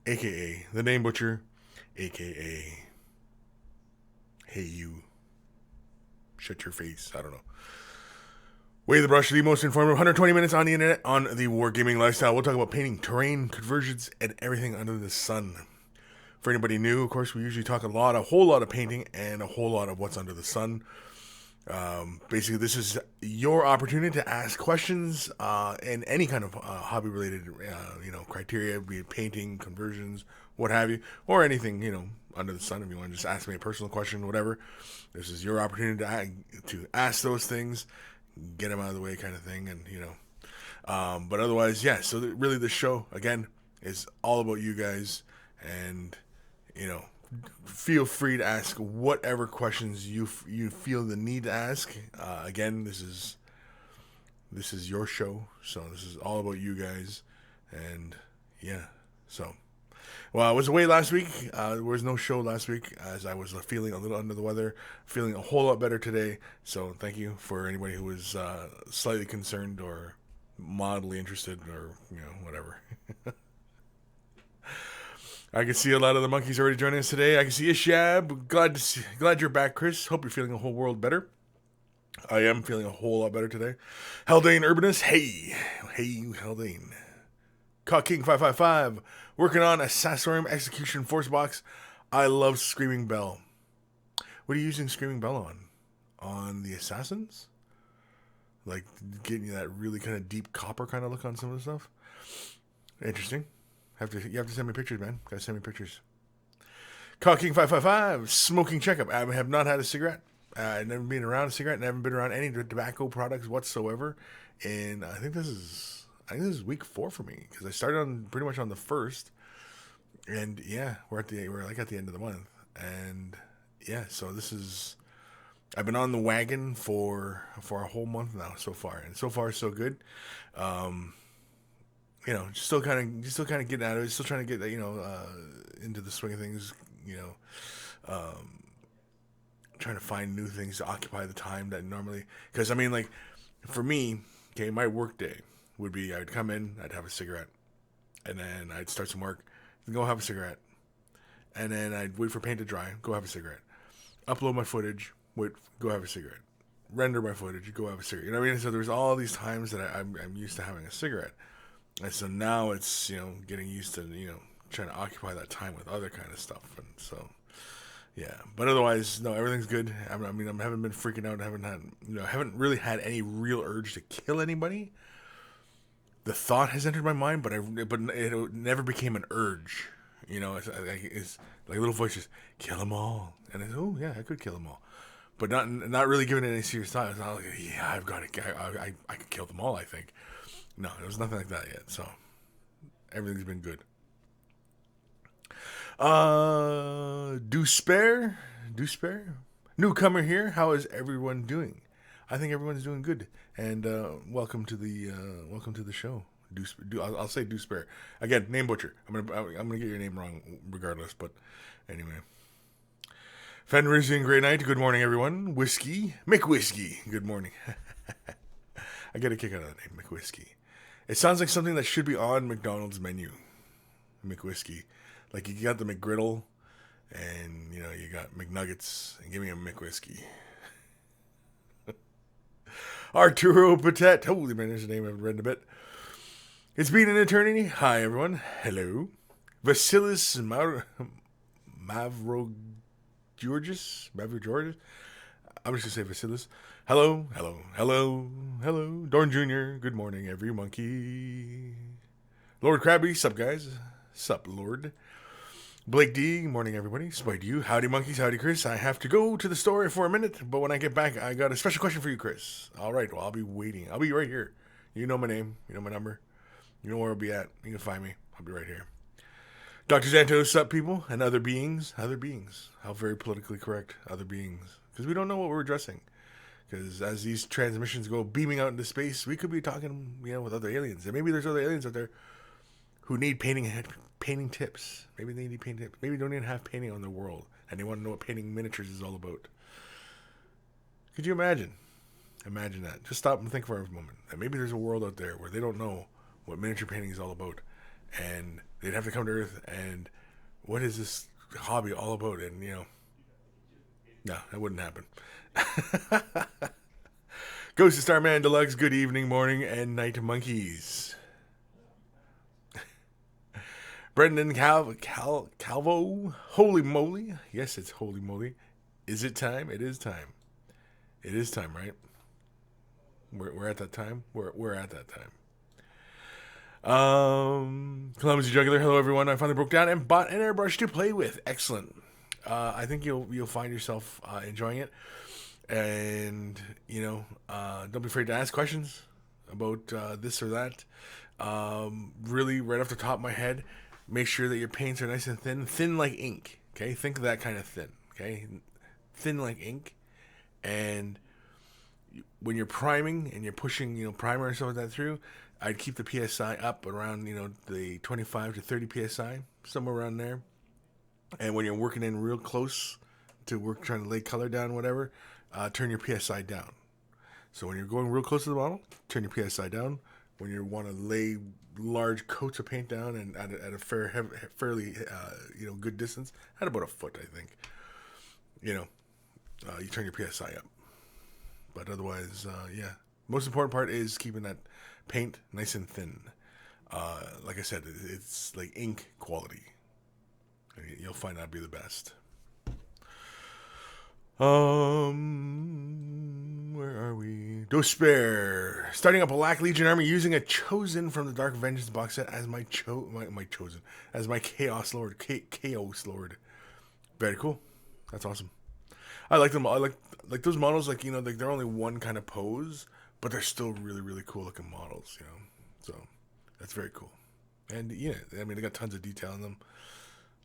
aka the Name Butcher, aka Hey You, shut your face. I don't know. Way the Brush, the most informative 120 minutes on the internet on the wargaming lifestyle. We'll talk about painting, terrain, conversions, and everything under the sun. For anybody new, of course, we usually talk a whole lot of painting and a whole lot of what's under the sun. Basically, this is your opportunity to ask questions in any kind of hobby-related, criteria, be it painting, conversions, what have you, or anything, under the sun. If you want to just ask me a personal question, whatever, this is your opportunity to ask those things, get them out of the way, kind of thing, and but otherwise, yeah. So really, the show again is all about you guys, and feel free to ask whatever questions you feel the need to ask. Again, this is your show, so this is all about you guys, and yeah. So, well, I was away last week. There was no show last week as I was feeling a little under the weather. Feeling a whole lot better today. So thank you for anybody who was slightly concerned or mildly interested or whatever. I can see a lot of the monkeys already joining us today. I can see Ishab. Glad you're back, Kris. Hope you're feeling a whole world better. I am feeling a whole lot better today. Haldane Urbanus, hey Haldane. Caught King 555, working on Assassorium Execution Force Box. I love Screaming Bell. What are you using Screaming Bell on? On the Assassins? Like getting that really kind of deep copper kind of look on some of the stuff. Interesting. You have to send me pictures, man. Gotta send me pictures. Caught King 555, smoking checkup. I have not had a cigarette. I've never been around a cigarette. Never been around any tobacco products whatsoever. And I think this is week 4 for me because I started on pretty much on the 1st, and yeah, we're at the end of the month, and yeah, so I've been on the wagon for a whole month now so far, and so far so good. Still kind of getting out of it, still trying to get into the swing of things, trying to find new things to occupy the time that normally, because I mean, like for me, okay, my work day would be I'd come in, I'd have a cigarette, and then I'd start some work, go have a cigarette, and then I'd wait for paint to dry, go have a cigarette, upload my footage, go have a cigarette, render my footage, go have a cigarette. You know what I mean? So there's all these times that I'm used to having a cigarette, and so now it's getting used to trying to occupy that time with other kind of stuff, and so. Yeah, but otherwise, no, everything's good. I haven't been freaking out. I haven't really had any real urge to kill anybody. The thought has entered my mind, but it never became an urge. It's like a little voice just kill them all, and oh yeah, I could kill them all, but not really giving it any serious thought. It's not like I've got it. I could kill them all. I think no, there was nothing like that yet. So everything's been good. Do spare. Newcomer here. How is everyone doing? I think everyone's doing good. And welcome to the show. I'll say do spare again. Name Butcher. I'm gonna get your name wrong regardless. But anyway, Fenrisy and Grey Knight. Good morning, everyone. Whiskey McWhiskey. Good morning. I get a kick out of that name, McWhiskey. It sounds like something that should be on McDonald's menu. McWhiskey. Like you got the McGriddle, and you got McNuggets, and give me a McWhiskey. Arturo Patet. Holy man, there's a name I haven't read in a bit. It's been an eternity. Hi everyone. Hello. Vasilis Mavrogeorgis. I'm just gonna say Vasilis. Hello. Dorn Jr. Good morning, every monkey. Lord Krabby. Sup guys. Sup Lord. Blake D, morning everybody. Spite you. Howdy monkeys, howdy Kris. I have to go to the store for a minute, but when I get back, I got a special question for you, Kris. All right, well, I'll be waiting. I'll be right here. You know my name. You know my number. You know where I'll be at. You can find me. I'll be right here. Dr. Zantos, sup people, and other beings. Other beings. How very politically correct. Other beings. Because we don't know what we're addressing. Because as these transmissions go beaming out into space, we could be talking, with other aliens. And maybe there's other aliens out there who need painting tips. Maybe they need painting tips. Maybe they don't even have painting on their world, and they want to know what painting miniatures is all about. Could you imagine? Imagine that. Just stop and think for a moment. That maybe there's a world out there where they don't know what miniature painting is all about, and they'd have to come to Earth and what is this hobby all about? And no, that wouldn't happen. Ghost of Starman Deluxe, good evening, morning, and night monkeys. Brendan Calvo, holy moly. Yes, it's holy moly. Is it time? It is time. It is time, right? We're at that time. We're at that time. Columbus Jugular, hello everyone. I finally broke down and bought an airbrush to play with. Excellent. I think you'll find yourself enjoying it. And, don't be afraid to ask questions about this or that. Really, right off the top of my head, make sure that your paints are nice and thin like ink. Okay, think of that kind of thin. Okay, thin like ink. And when you're priming and you're pushing, primer and stuff like that through, I'd keep the PSI up around, the 25 to 30 PSI, somewhere around there. And when you're working in real close to trying to lay color down, whatever, turn your PSI down. So when you're going real close to the model, turn your PSI down. When you want to lay large coats of paint down and at a fairly good distance, at about a foot, I think, you turn your PSI up. But otherwise, most important part is keeping that paint nice and thin. Like I said, it's like ink quality. You'll find that'd be the best. Where are we? Despair. Starting a Black Legion army using a Chosen from the Dark Vengeance box set as my Chosen, as my Chaos Lord. Chaos Lord. Very cool. That's awesome. I like them. I like those models. Like they're only one kind of pose, but they're still really, really cool looking models. So that's very cool. And they got tons of detail in them.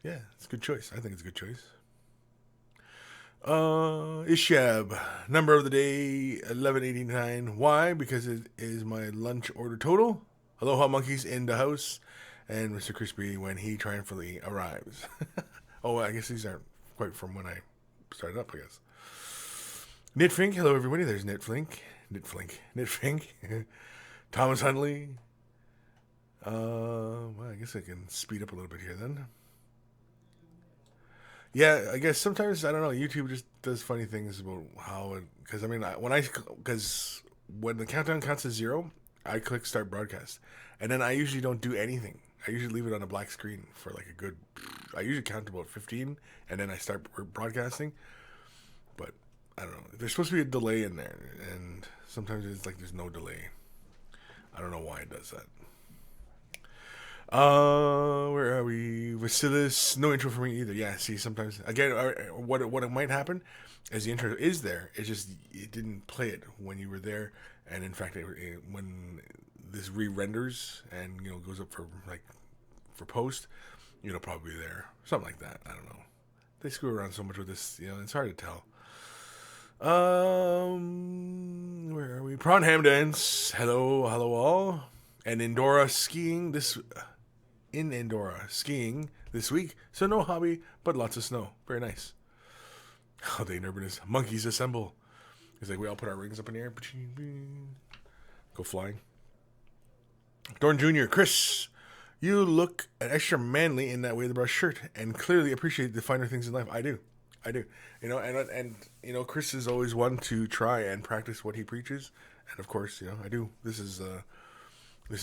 Yeah, it's a good choice. I think it's a good choice. Ishab, number of the day 1189. Why? Because it is my lunch order total. Aloha monkeys in the house, and Mr. Crispy when he triumphantly arrives. Oh, I guess these aren't quite from when I started up. I guess. Knitfink, hello everybody. There's Knitfink. Thomas Huntley. Well, I guess I can speed up a little bit here then. Yeah, I guess sometimes, I don't know, YouTube just does funny things about how, because when the countdown counts to 0, I click start broadcast. And then I usually don't do anything. I usually leave it on a black screen for like I usually count to about 15, and then I start broadcasting. But, I don't know, there's supposed to be a delay in there, and sometimes it's like there's no delay. I don't know why it does that. Where are we? Vasilis, no intro for me either. Yeah, see, sometimes again, what might happen is the intro is there. It didn't play it when you were there, and in fact, when this re-renders and goes up for post, probably there, something like that. I don't know. They screw around so much with this, it's hard to tell. Where are we? Prawnham Dance. Hello all. And Indora skiing this week, so no hobby, but lots of snow. Very nice. Holiday Urbanist. Monkeys assemble. It's like we all put our rings up in the air. Go flying. Dorn Jr. Kris, you look extra manly in that Way the Brush shirt and clearly appreciate the finer things in life. I do. And Kris is always one to try and practice what he preaches. And of course, I do. This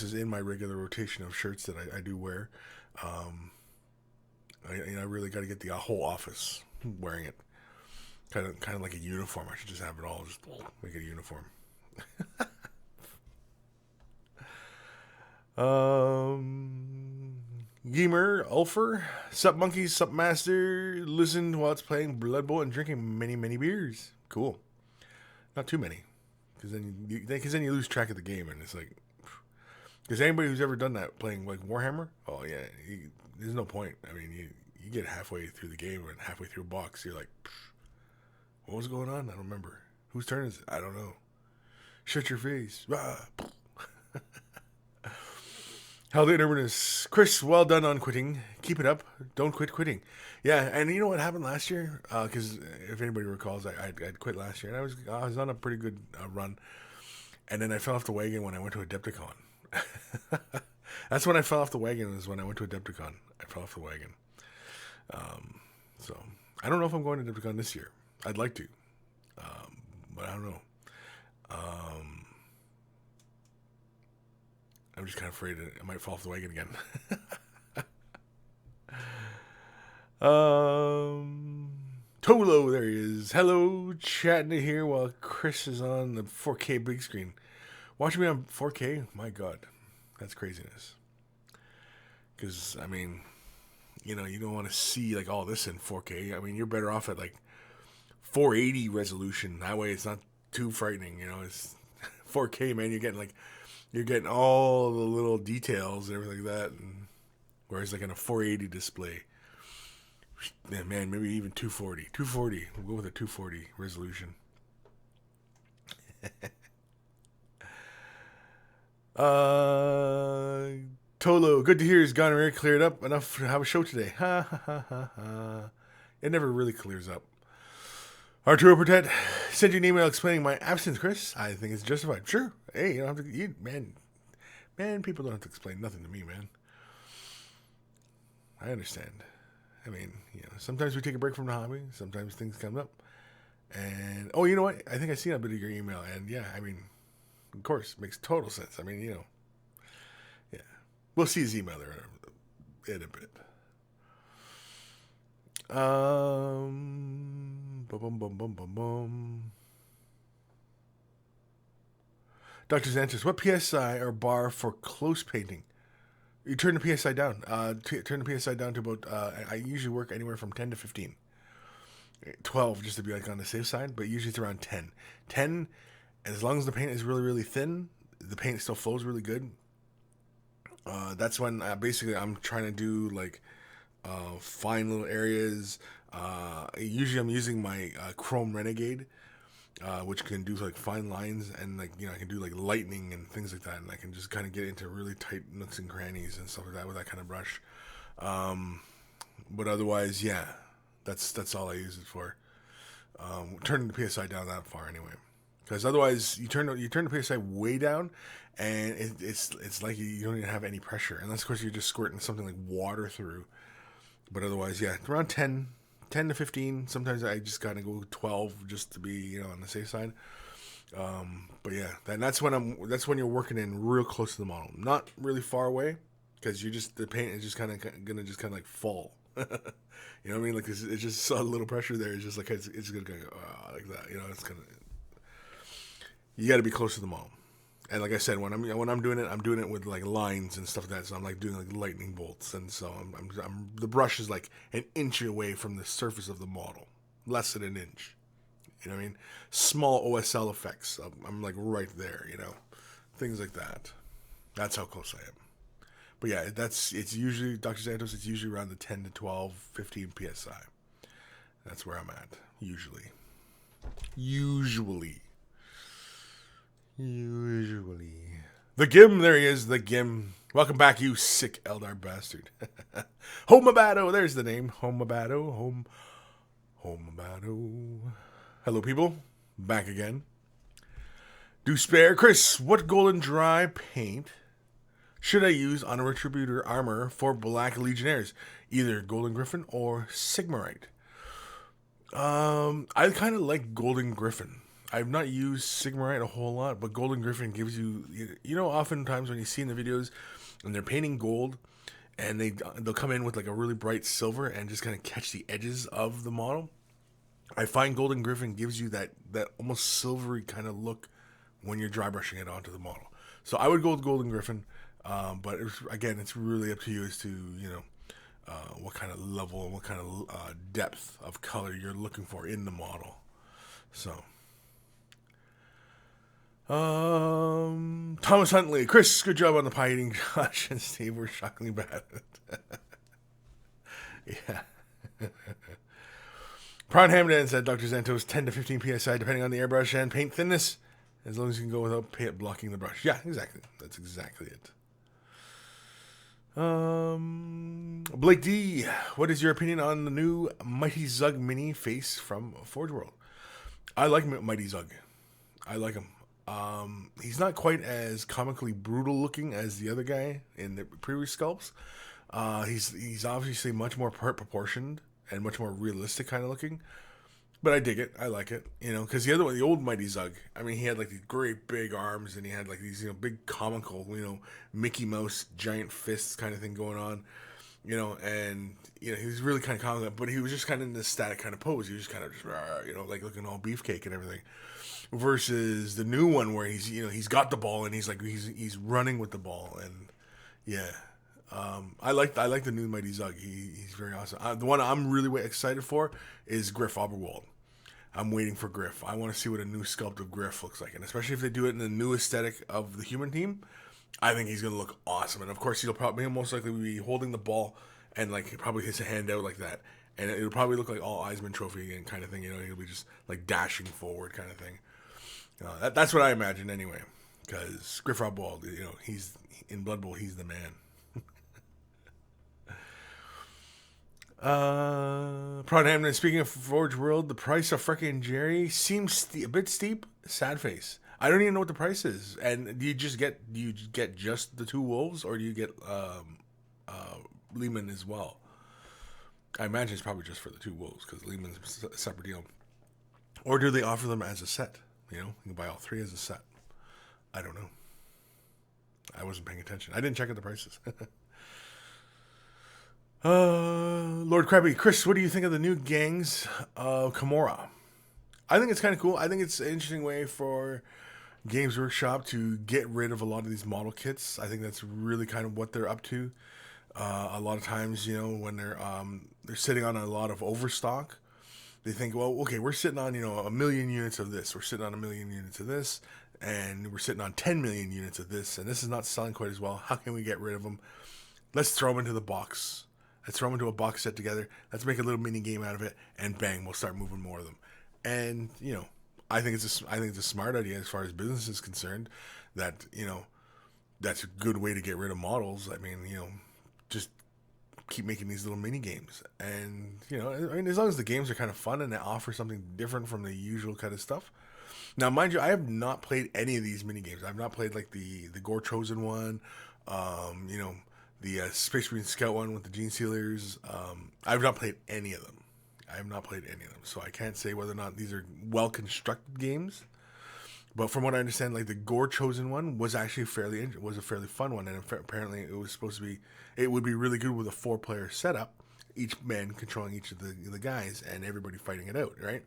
is in my regular rotation of shirts that I do wear. I really got to get the whole office wearing it. Kind of like a uniform. I should just have it all, just make it a uniform. Gamer, Ulfer, sup monkeys, sup master, listen while it's playing Blood Bowl and drinking many, many beers. Cool. Not too many. Because then you lose track of the game, and it's like... Because anybody who's ever done that playing like Warhammer, oh yeah, there's no point. I mean, you get halfway through the game and halfway through a box, you're like, what was going on? I don't remember. Whose turn is it? I don't know. Shut your face. How the Urbanist. Kris, well done on quitting. Keep it up. Don't quit quitting. Yeah, and you know what happened last year? Because if anybody recalls, I'd quit last year, and I was on a pretty good run, and then I fell off the wagon when I went to Adepticon. That's when I fell off the wagon. Is when I went to Adepticon. I fell off the wagon. So I don't know if I'm going to Adepticon this year. I'd like to, but I don't know. I'm just kind of afraid I might fall off the wagon again. Tolo, there he is. Hello, chatting here while Kris is on the 4K big screen. Watching me on 4K? My God, that's craziness. Because, I mean, you know, you don't want to see like all this in 4K. I mean, you're better off at like 480 resolution. That way it's not too frightening. You know, it's 4K, man. You're getting all the little details and everything like that. And whereas like in a 480 display, yeah, man, maybe even 240. 240. We'll go with a 240 resolution. Tolo, good to hear his gonorrhea cleared up enough to have a show today. Ha ha ha ha ha. It never really clears up. Arturo Portet sent you an email explaining my absence, Kris. I think it's justified. Sure. Hey, you don't have to. Man, people don't have to explain nothing to me, man. I understand. I mean, you know, sometimes we take a break from the hobby. Sometimes things come up. And, oh, you know what? I think I seen a bit of your email. And, yeah, I mean, of course, it makes total sense. I mean, you know, yeah. We'll see his email there in a bit. Dr. Xanthus, what PSI or bar for close painting? You turn the PSI down. Turn the PSI down to about, I usually work anywhere from 10 to 15. 12 just to be like on the safe side, but usually it's around 10. 10, as long as the paint is really, really thin, the paint still flows really good. That's when basically I'm trying to do like fine little areas. Usually I'm using my Chrome Renegade, which can do like fine lines and like, you know, I can do like lightning and things like that, and I can just kind of get into really tight nooks and crannies and stuff like that with that kind of brush. But otherwise, yeah, that's all I use it for. Turning the PSI down that far anyway, because otherwise you turn the PSI way down, and it's like you don't even have any pressure, unless of course you're just squirting something like water through. But otherwise, yeah, around 10 to 15. Sometimes I just gotta go 12 just to be, you know, on the safe side. But yeah, that's when you're working in real close to the model, not really far away, because the paint is just kind of like fall. You know what I mean? Like it's just a little pressure there. It's just like it's gonna go like that. You know, it's kind of, you got to be close to the model. And like I said, when I'm doing it with like lines and stuff like that. So I'm like doing like lightning bolts, and so I'm the brush is like an inch away from the surface of the model, less than an inch. You know what I mean? Small OSL effects. I'm like right there. You know, things like that. That's how close I am. But yeah, it's usually, Dr. Santos, it's usually around the 10 to 12, 15 PSI. That's where I'm at, usually. Usually. The Gim, there he is, the Gim. Welcome back, you sick Eldar bastard. Homabado, there's the name. Homabado. Hello, people. Back again. Do spare. Kris, what golden dry paint should I use on a Retributor armor for Black Legionnaires? Either Golden Griffin or Sigmarite. I kind of like Golden Griffin. I've not used Sigmarite a whole lot, but Golden Griffin gives you, you know, oftentimes when you see in the videos and they're painting gold and they'll come in with like a really bright silver and just kind of catch the edges of the model. I find Golden Griffin gives you that almost silvery kind of look when you're dry brushing it onto the model. So I would go with Golden Griffin. But it's really up to you as to, you know, what kind of level and what kind of depth of color you're looking for in the model. So, Thomas Huntley, Kris, good job on the pie eating. Josh and Steve were shockingly bad at it. Yeah. Prawn Hamdan said Dr. Xantos 10 to 15 psi depending on the airbrush and paint thinness, as long as you can go without paint blocking the brush. Yeah, exactly. That's exactly it. Blake D, what is your opinion on the new Mighty Zug mini face from Forge World? I like Mighty Zug. I like him. He's not quite as comically brutal looking as the other guy in the previous sculpts. He's obviously much more proportioned and much more realistic kind of looking. But I dig it. I like it. Because the other one, the old Mighty Zug, I mean, he had like these great big arms and he had like these, big comical, Mickey Mouse giant fists kind of thing going on. And he was really kind of comical, but he was just kind of in this static kind of pose. He was just kind of just, like looking all beefcake and everything. Versus the new one where he's got the ball and he's running with the ball and yeah. I like the new Mighty Zug. He's very awesome. The one I'm really excited for is Griff Oberwald. I'm waiting for Griff. I want to see what a new sculpt of Griff looks like, and especially if they do it in the new aesthetic of the human team, I think he's gonna look awesome. And of course, he'll most likely be holding the ball and like probably his hand out like that, and it'll probably look like all Eisman Trophy again kind of thing. He'll be just like dashing forward kind of thing. That's what I imagine anyway. Because Griff Oberwald, he's in Blood Bowl. He's the man. Prodhamden, speaking of Forge World, the price of freaking Jerry seems a bit steep. Sad face. I don't even know what the price is. And do you get just the two wolves, or do you get Lehman as well? I imagine it's probably just for the two wolves because Lehman's a separate deal. Or do they offer them as a set? You can buy all three as a set. I don't know. I wasn't paying attention. I didn't check out the prices. Lord Krabby, Kris, what do you think of the new gangs of Kimura? I think it's kind of cool. I think it's an interesting way for Games Workshop to get rid of a lot of these model kits. I think that's really kind of what they're up to. A lot of times, when they're sitting on a lot of overstock, they think, well, okay, we're sitting on, 1 million units of this. We're sitting on 1 million units of this. And we're sitting on 10 million units of this. And this is not selling quite as well. How can we get rid of them? Let's throw them into the box. Let's throw them into a box set together. Let's make a little mini game out of it. And bang, we'll start moving more of them. And, I think it's a smart idea as far as business is concerned. That, that's a good way to get rid of models. I mean, just keep making these little mini games, and as long as the games are kind of fun and they offer something different from the usual kind of stuff. Now, mind you, I have not played any of these mini games. I've not played like the Gore Chosen one, the Space Marine Scout one with the Gene Sealers. I've not played any of them. So I can't say whether or not these are well constructed games. But from what I understand, like the Gore Chosen one was actually a fairly fun one, and apparently it was supposed to be. It would be really good with a 4-player setup, each man controlling each of the guys, and everybody fighting it out, right?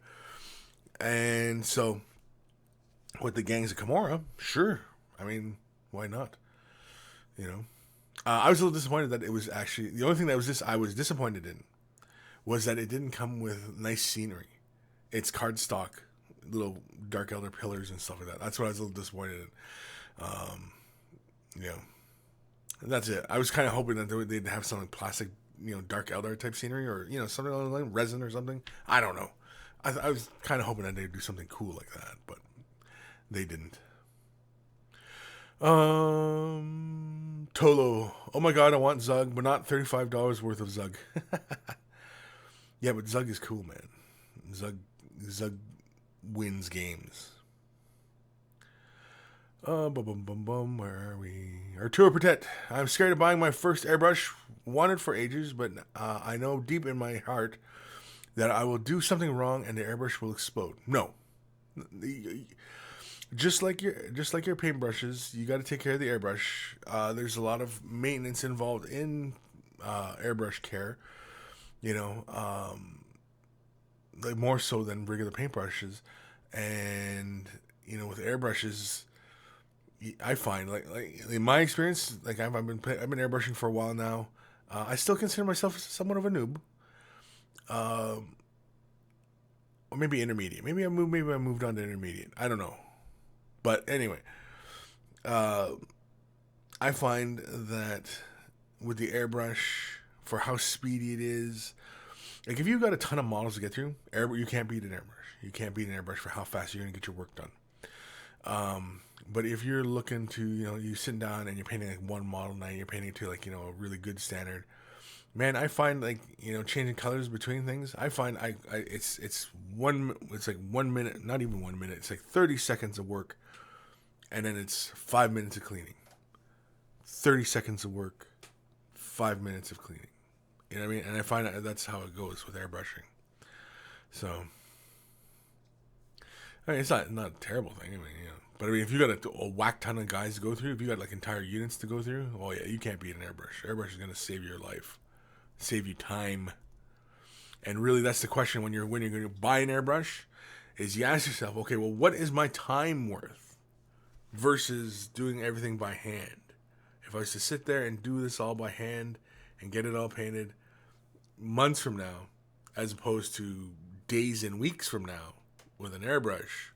And so, with the gangs of Kimura, sure. I mean, why not? I was a little disappointed that it was actually the only thing that I was disappointed in was that it didn't come with nice scenery. It's cardstock. Little Dark Elder pillars and stuff like that. That's what I was a little disappointed in. And that's it. I was kind of hoping that they'd have something plastic, Dark Elder type scenery, or something like resin or something. I don't know. I was kind of hoping that they'd do something cool like that, but they didn't. Tolo. Oh my god, I want Zug, but not $35 worth of Zug. Yeah, but Zug is cool, man. Zug wins games. Where are we? Arturo Patet. I'm scared of buying my first airbrush. Wanted for ages, but I know deep in my heart that I will do something wrong and the airbrush will explode. No. Just like your paintbrushes, you got to take care of the airbrush. There's a lot of maintenance involved in airbrush care. Like more so than regular paintbrushes. And with airbrushes, I find like in my experience, like I've been airbrushing for a while now. I still consider myself somewhat of a noob, or maybe intermediate. Maybe I moved on to intermediate. I don't know, but anyway, I find that with the airbrush, for how speedy it is, like if you've got a ton of models to get through, you can't beat an airbrush. You can't beat an airbrush for how fast you're going to get your work done. But if you're looking to, you sitting down and you're painting like one model now, you're painting to like, a really good standard. Man, I find like, changing colors between things. I find it's like 1 minute, not even 1 minute. It's like 30 seconds of work and then it's 5 minutes of cleaning, 30 seconds of work, 5 minutes of cleaning. You know what I mean? And I find that's how it goes with airbrushing. So, I mean, it's not a terrible thing. I mean, but I mean, if you got a whack ton of guys to go through, if you got like entire units to go through, oh yeah, you can't beat an airbrush. Airbrush is gonna save your life, save you time. And really, that's the question when you're going to buy an airbrush, is you ask yourself, okay, well, what is my time worth versus doing everything by hand? If I was to sit there and do this all by hand and get it all painted months from now, as opposed to days and weeks from now with an airbrush,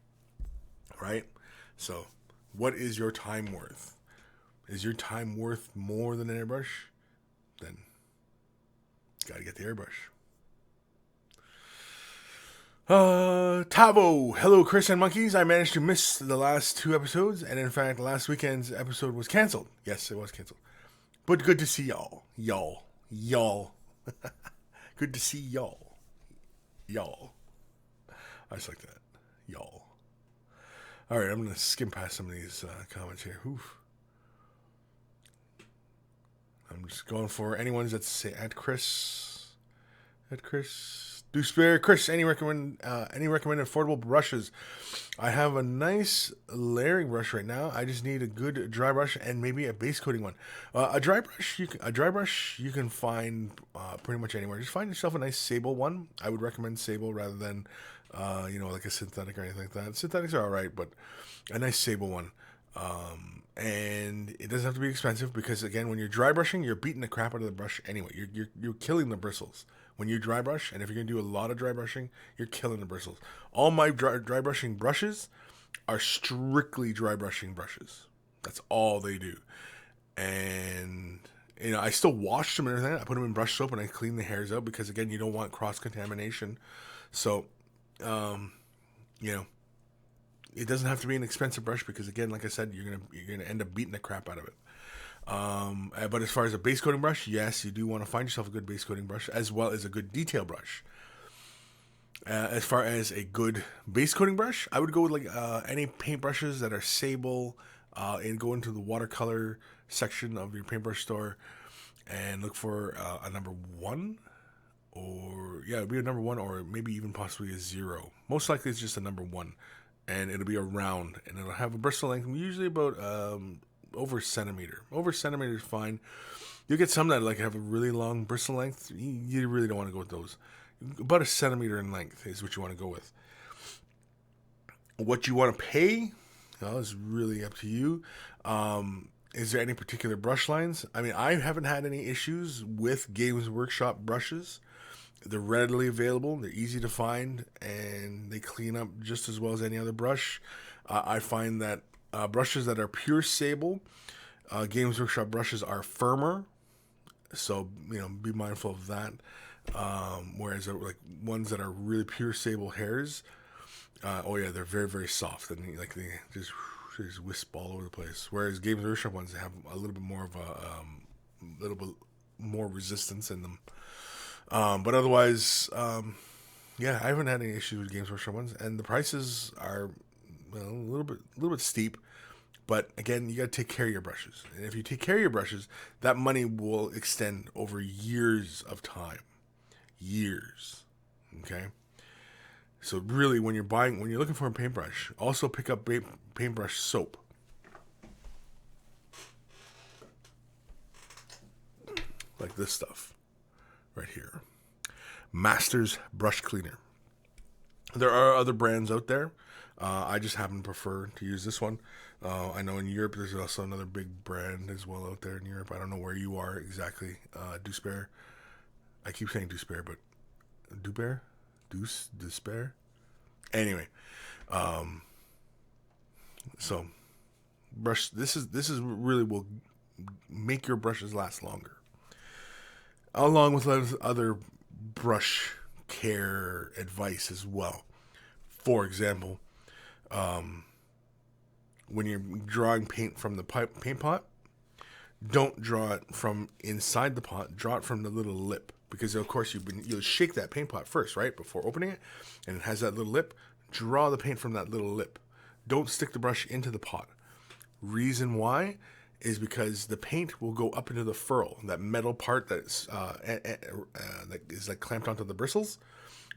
right? So, what is your time worth? Is your time worth more than an airbrush? Then, got to get the airbrush. Tavo, hello, Kris and Monkeys. I managed to miss the last 2 episodes, and in fact, last weekend's episode was canceled. Yes, it was canceled. But good to see y'all. Y'all. Good to see y'all. I just like that. Y'all. Alright, I'm going to skim past some of these comments here. Oof. I'm just going for anyone's that say at Kris. Do spare Kris, any recommended affordable brushes? I have a nice layering brush right now. I just need a good dry brush and maybe a base coating one. A dry brush you can find pretty much anywhere. Just find yourself a nice sable one. I would recommend sable rather than like a synthetic or anything like that. Synthetics are all right, but a nice sable one. And it doesn't have to be expensive because again, when you're dry brushing, you're beating the crap out of the brush anyway. You're killing the bristles. When you dry brush, and if you're going to do a lot of dry brushing, you're killing the bristles. All my dry brushing brushes are strictly dry brushing brushes. That's all they do. And, I still wash them and everything. I put them in brush soap and I clean the hairs out because, again, you don't want cross-contamination. So, it doesn't have to be an expensive brush because, again, like I said, you're gonna end up beating the crap out of it. But as far as a base coating brush, yes, you do want to find yourself a good base coating brush as well as a good detail brush. As far as a good base coating brush, I would go with any paint brushes that are sable, and go into the watercolor section of your paintbrush store and look for a number 1, or it'd be a number 1 or maybe even possibly a 0. Most likely it's just a number 1, and it'll be a round and it'll have a bristle length usually about over a centimeter. Over a centimeter is fine. You'll get some that have a really long bristle length. You really don't want to go with those. About a centimeter in length is what you want to go with. What you want to pay, is really up to you. Is there any particular brush lines? I mean, I haven't had any issues with Games Workshop brushes. They're readily available. They're easy to find, and they clean up just as well as any other brush. I find that brushes that are pure sable, Games Workshop brushes are firmer, so be mindful of that. Whereas ones that are really pure sable hairs, they're very, very soft and they just wisp all over the place. Whereas Games Workshop ones have a little bit more of a little bit more resistance in them. But otherwise, I haven't had any issues with Games Workshop ones, and the prices are a little bit steep. But again, you got to take care of your brushes, and if you take care of your brushes, that money will extend over years of time. Years, okay. So really, when you're looking for a paintbrush, also pick up paintbrush soap. Like this stuff right here. Masters Brush Cleaner. There are other brands out there. I just happen to prefer to use this one. I know in Europe there's also another big brand as well out there in Europe. I don't know where you are exactly. Despair. I keep saying Despair, but Despair. Anyway, so brush. This is really will make your brushes last longer, along with other brush care advice as well. For example, when you're drawing paint from the paint pot, don't draw it from inside the pot. Draw it from the little lip, because of course you'll shake that paint pot first, right, before opening it, and it has that little lip. Draw the paint from that little lip. Don't stick the brush into the pot. Reason why is because the paint will go up into the furl, that metal part that is like clamped onto the bristles.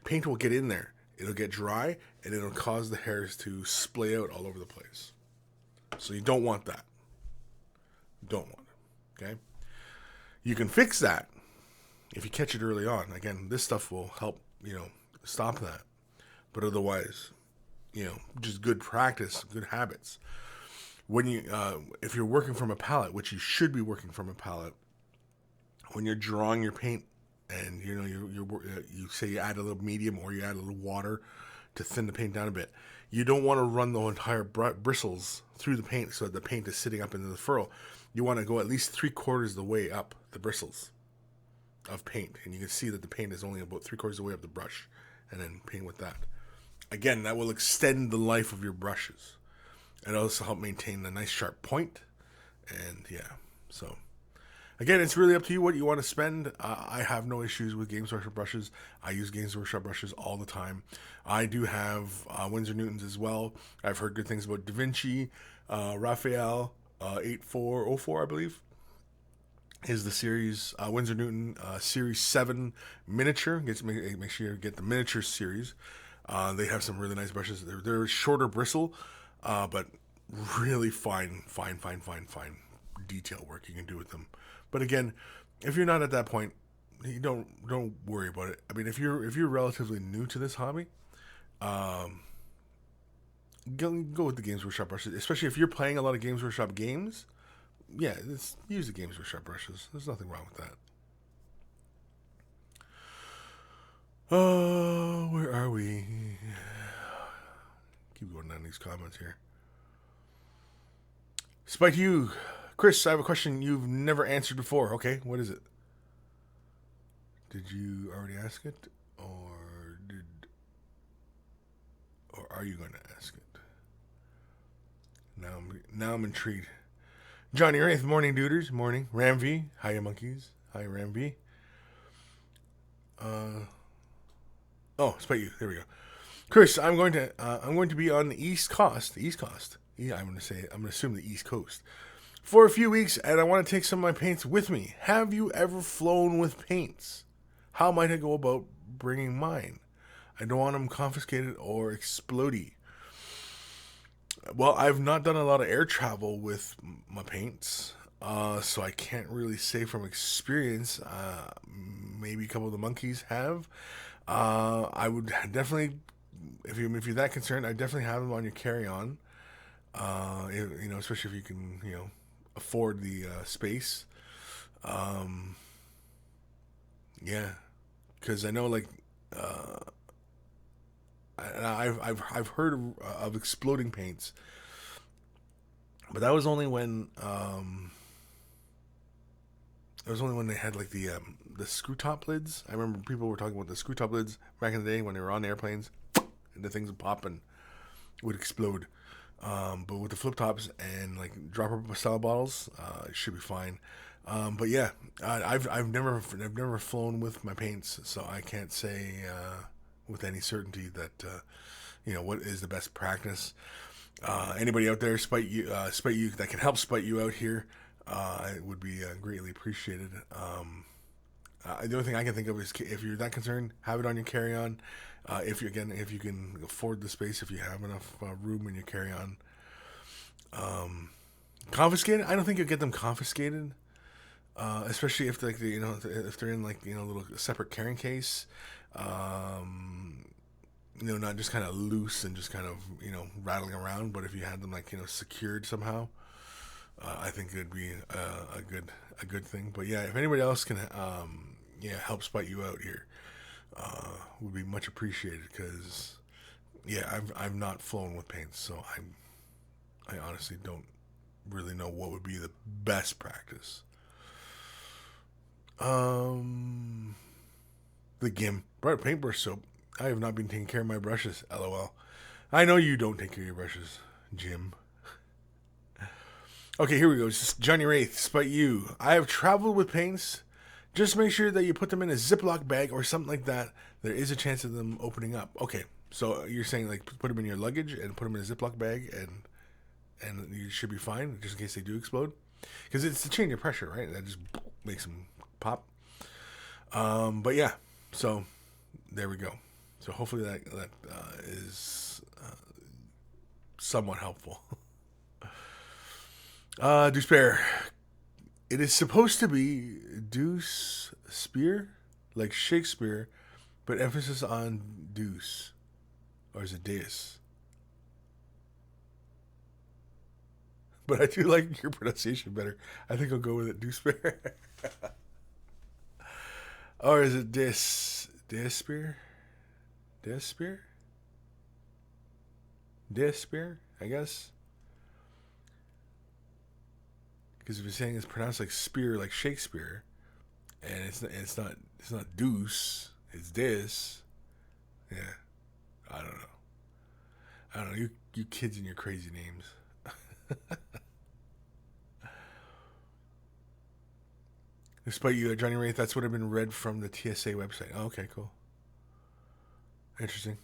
Paint will get in there. It'll get dry, and it'll cause the hairs to splay out all over the place. So you don't want that. Don't want it. Okay? You can fix that if you catch it early on. Again, this stuff will help, stop that. But otherwise, just good practice, good habits. When you, if you're working from a palette, which you should be working from a palette, when you're drawing your paint, and you say you add a little medium or you add a little water to thin the paint down a bit, you don't want to run the entire bristles through the paint so that the paint is sitting up into the furrow. You want to go at least 3/4 of the way up the bristles of paint, and you can see that the paint is only about 3/4 of the way up the brush, and then paint with that. Again, that will extend the life of your brushes, and also help maintain a nice sharp point. And so again, it's really up to you what you want to spend. I have no issues with Games Workshop brushes. I use Games Workshop brushes all the time. I do have Winsor Newtons as well. I've heard good things about Da Vinci. Raphael 8404, I believe, is the series. Winsor Newton Series 7 Miniature. Make sure you get the Miniature series. They have some really nice brushes. They're shorter bristle, but really fine detail work you can do with them. But again, if you're not at that point, you don't worry about it. I mean, if you're relatively new to this hobby, go with the Games Workshop brushes. Especially if you're playing a lot of Games Workshop games, use the Games Workshop brushes. There's nothing wrong with that. Oh, where are we? Keep going down these comments here. Spike you. Kris, I have a question you've never answered before. Okay, what is it? Did you already ask it? Or are you going to ask it? Now I'm intrigued. Johnny Wraith, morning duders, morning. Ramv, hiya monkeys. Hi Ramv. Spike you. There we go. Kris, I'm going to be on the East Coast. Yeah, I'm going to assume the East Coast for a few weeks, and I want to take some of my paints with me. Have you ever flown with paints? How might I go about bringing mine? I don't want them confiscated or explodey. Well, I've not done a lot of air travel with my paints, so I can't really say from experience. Maybe a couple of the monkeys have. I would definitely, if you're that concerned, I definitely have them on your carry-on. Especially if you can, afford the space. Because I know, I've heard of exploding paints, but that was only when they had the screw top lids. I remember people were talking about the screw top lids back in the day when they were on airplanes, and the things would pop and would explode. But with the flip tops and dropper style bottles, it should be fine. But yeah, I've never flown with my paints, so I can't say with any certainty that what is the best practice. Anybody out there spite you that can help spite you out here, it would be greatly appreciated. The only thing I can think of is if you're that concerned, have it on your carry-on. If you can afford the space, if you have enough room in your carry-on. Confiscated? I don't think you'll get them confiscated. Especially if if they're in a little separate carrying case. Not just kind of loose and just kind of rattling around, but if you had them secured somehow, I think it'd be a good thing. But yeah, if anybody else can help spite you out here, would be much appreciated, because I've not flown with paints, so I honestly don't really know what would be the best practice. The GIM bright paintbrush soap. I have not been taking care of my brushes. LOL. I know you don't take care of your brushes, Jim. Okay, here we go. Just Johnny Wraith, spite you. I have traveled with paints. Just make sure that you put them in a Ziploc bag or something like that. There is a chance of them opening up. Okay, so you're saying put them in your luggage and put them in a Ziploc bag and and you should be fine just in case they do explode. Because it's the change of pressure, right? That just makes them pop. But yeah, so there we go. So hopefully that is somewhat helpful. Despair. It is supposed to be deuce spear, like Shakespeare, but emphasis on deuce. Or is it deus? But I do like your pronunciation better. I think I'll go with it, despair. Or is it despair? Despair? Despair, I guess. Because if you're saying it's pronounced like spear, like Shakespeare, and it's not deuce, it's dis. Yeah, I don't know. You kids and your crazy names. Despite you, Johnny Wraith, that's what I've been read from the TSA website. Oh, okay, cool. Interesting.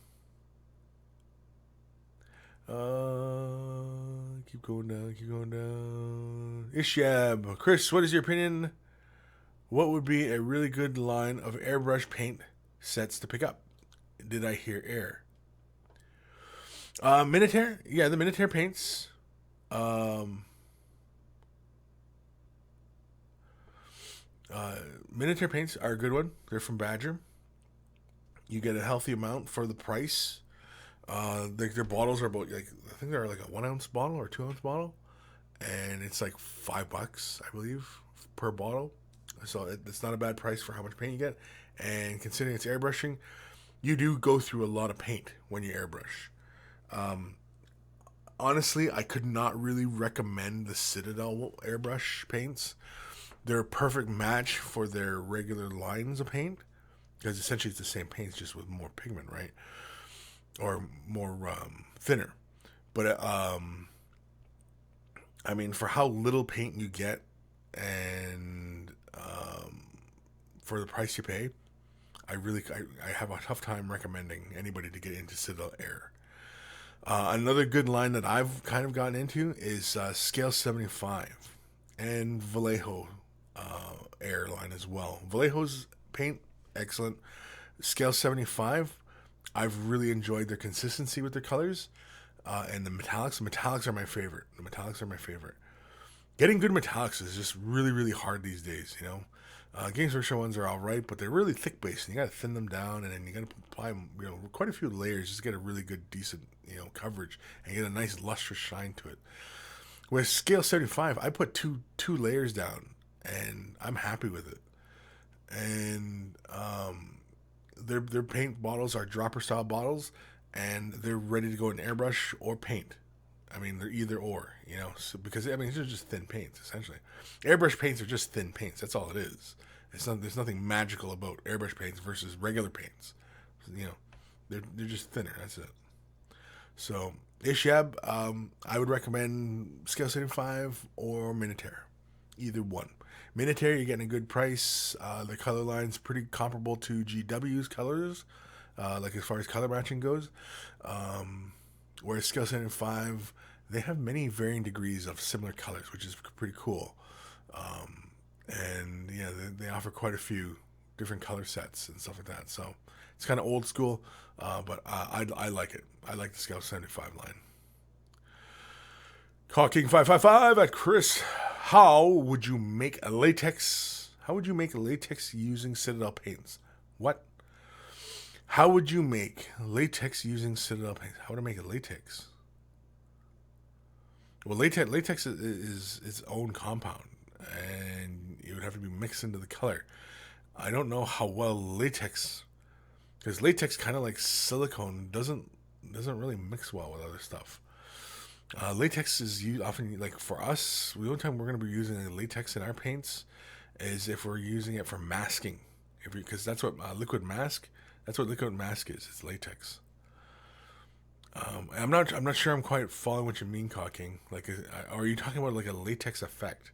Keep going down. Ishab. Kris, what is your opinion? What would be a really good line of airbrush paint sets to pick up? Did I hear air? Minotaur? Yeah, the Minotaur paints. Minotaur paints are a good one. They're from Badger. You get a healthy amount for the price. Their bottles are about I think they're like a 1 ounce bottle or 2 ounce bottle, and it's like $5, I believe, per bottle. So it's not a bad price for how much paint you get. And considering it's airbrushing, you do go through a lot of paint when you airbrush. Honestly, I could not really recommend the Citadel airbrush paints. They're a perfect match for their regular lines of paint, because essentially it's the same paints just with more pigment, right? Or more thinner. But I mean, for how little paint you get and for the price you pay, I have a tough time recommending anybody to get into Citadel Air. Another good line that I've kind of gotten into is Scale 75 and Vallejo Air line as well. Vallejo's paint, excellent. Scale 75, I've really enjoyed their consistency with their colors. And the metallics. The metallics are my favorite. Getting good metallics is just really, really hard these days, you know. Games Workshop ones are alright, but they're really thick based, and you gotta thin them down, and then you gotta apply them, quite a few layers just to get a really good, decent, coverage, and get a nice lustrous shine to it. With Scale 75, I put two layers down, and I'm happy with it. And their paint bottles are dropper style bottles, and they're ready to go in airbrush or paint. I mean, they're either or, so, because they're just thin paints essentially. Airbrush paints are just thin paints. That's all it is. There's nothing magical about airbrush paints versus regular paints. They're just thinner. That's it. So Ishab, I would recommend Scale 75 or Minotaur, either one. Minotaur, you're getting a good price. The color line's pretty comparable to GW's colors, like as far as color matching goes. Whereas Scale 75, they have many varying degrees of similar colors, which is pretty cool. And yeah, they offer quite a few different color sets and stuff like that. So it's kind of old school, but I like it. I like the Scale 75 line. Hawking 555 at Kris. How would you make a latex using Citadel paints? What? How would you make latex using Citadel paints? How would I make a latex? Well, latex is its own compound, and it would have to be mixed into the color. I don't know how well latex, because latex, kind of like silicone, doesn't really mix well with other stuff. Latex is used often, like for us, the only time we're going to be using latex in our paints is if we're using it for masking, because that's what liquid mask. That's what liquid mask is. It's latex. I'm not sure I'm quite following what you mean, Cocking. Like, are you talking about like a latex effect,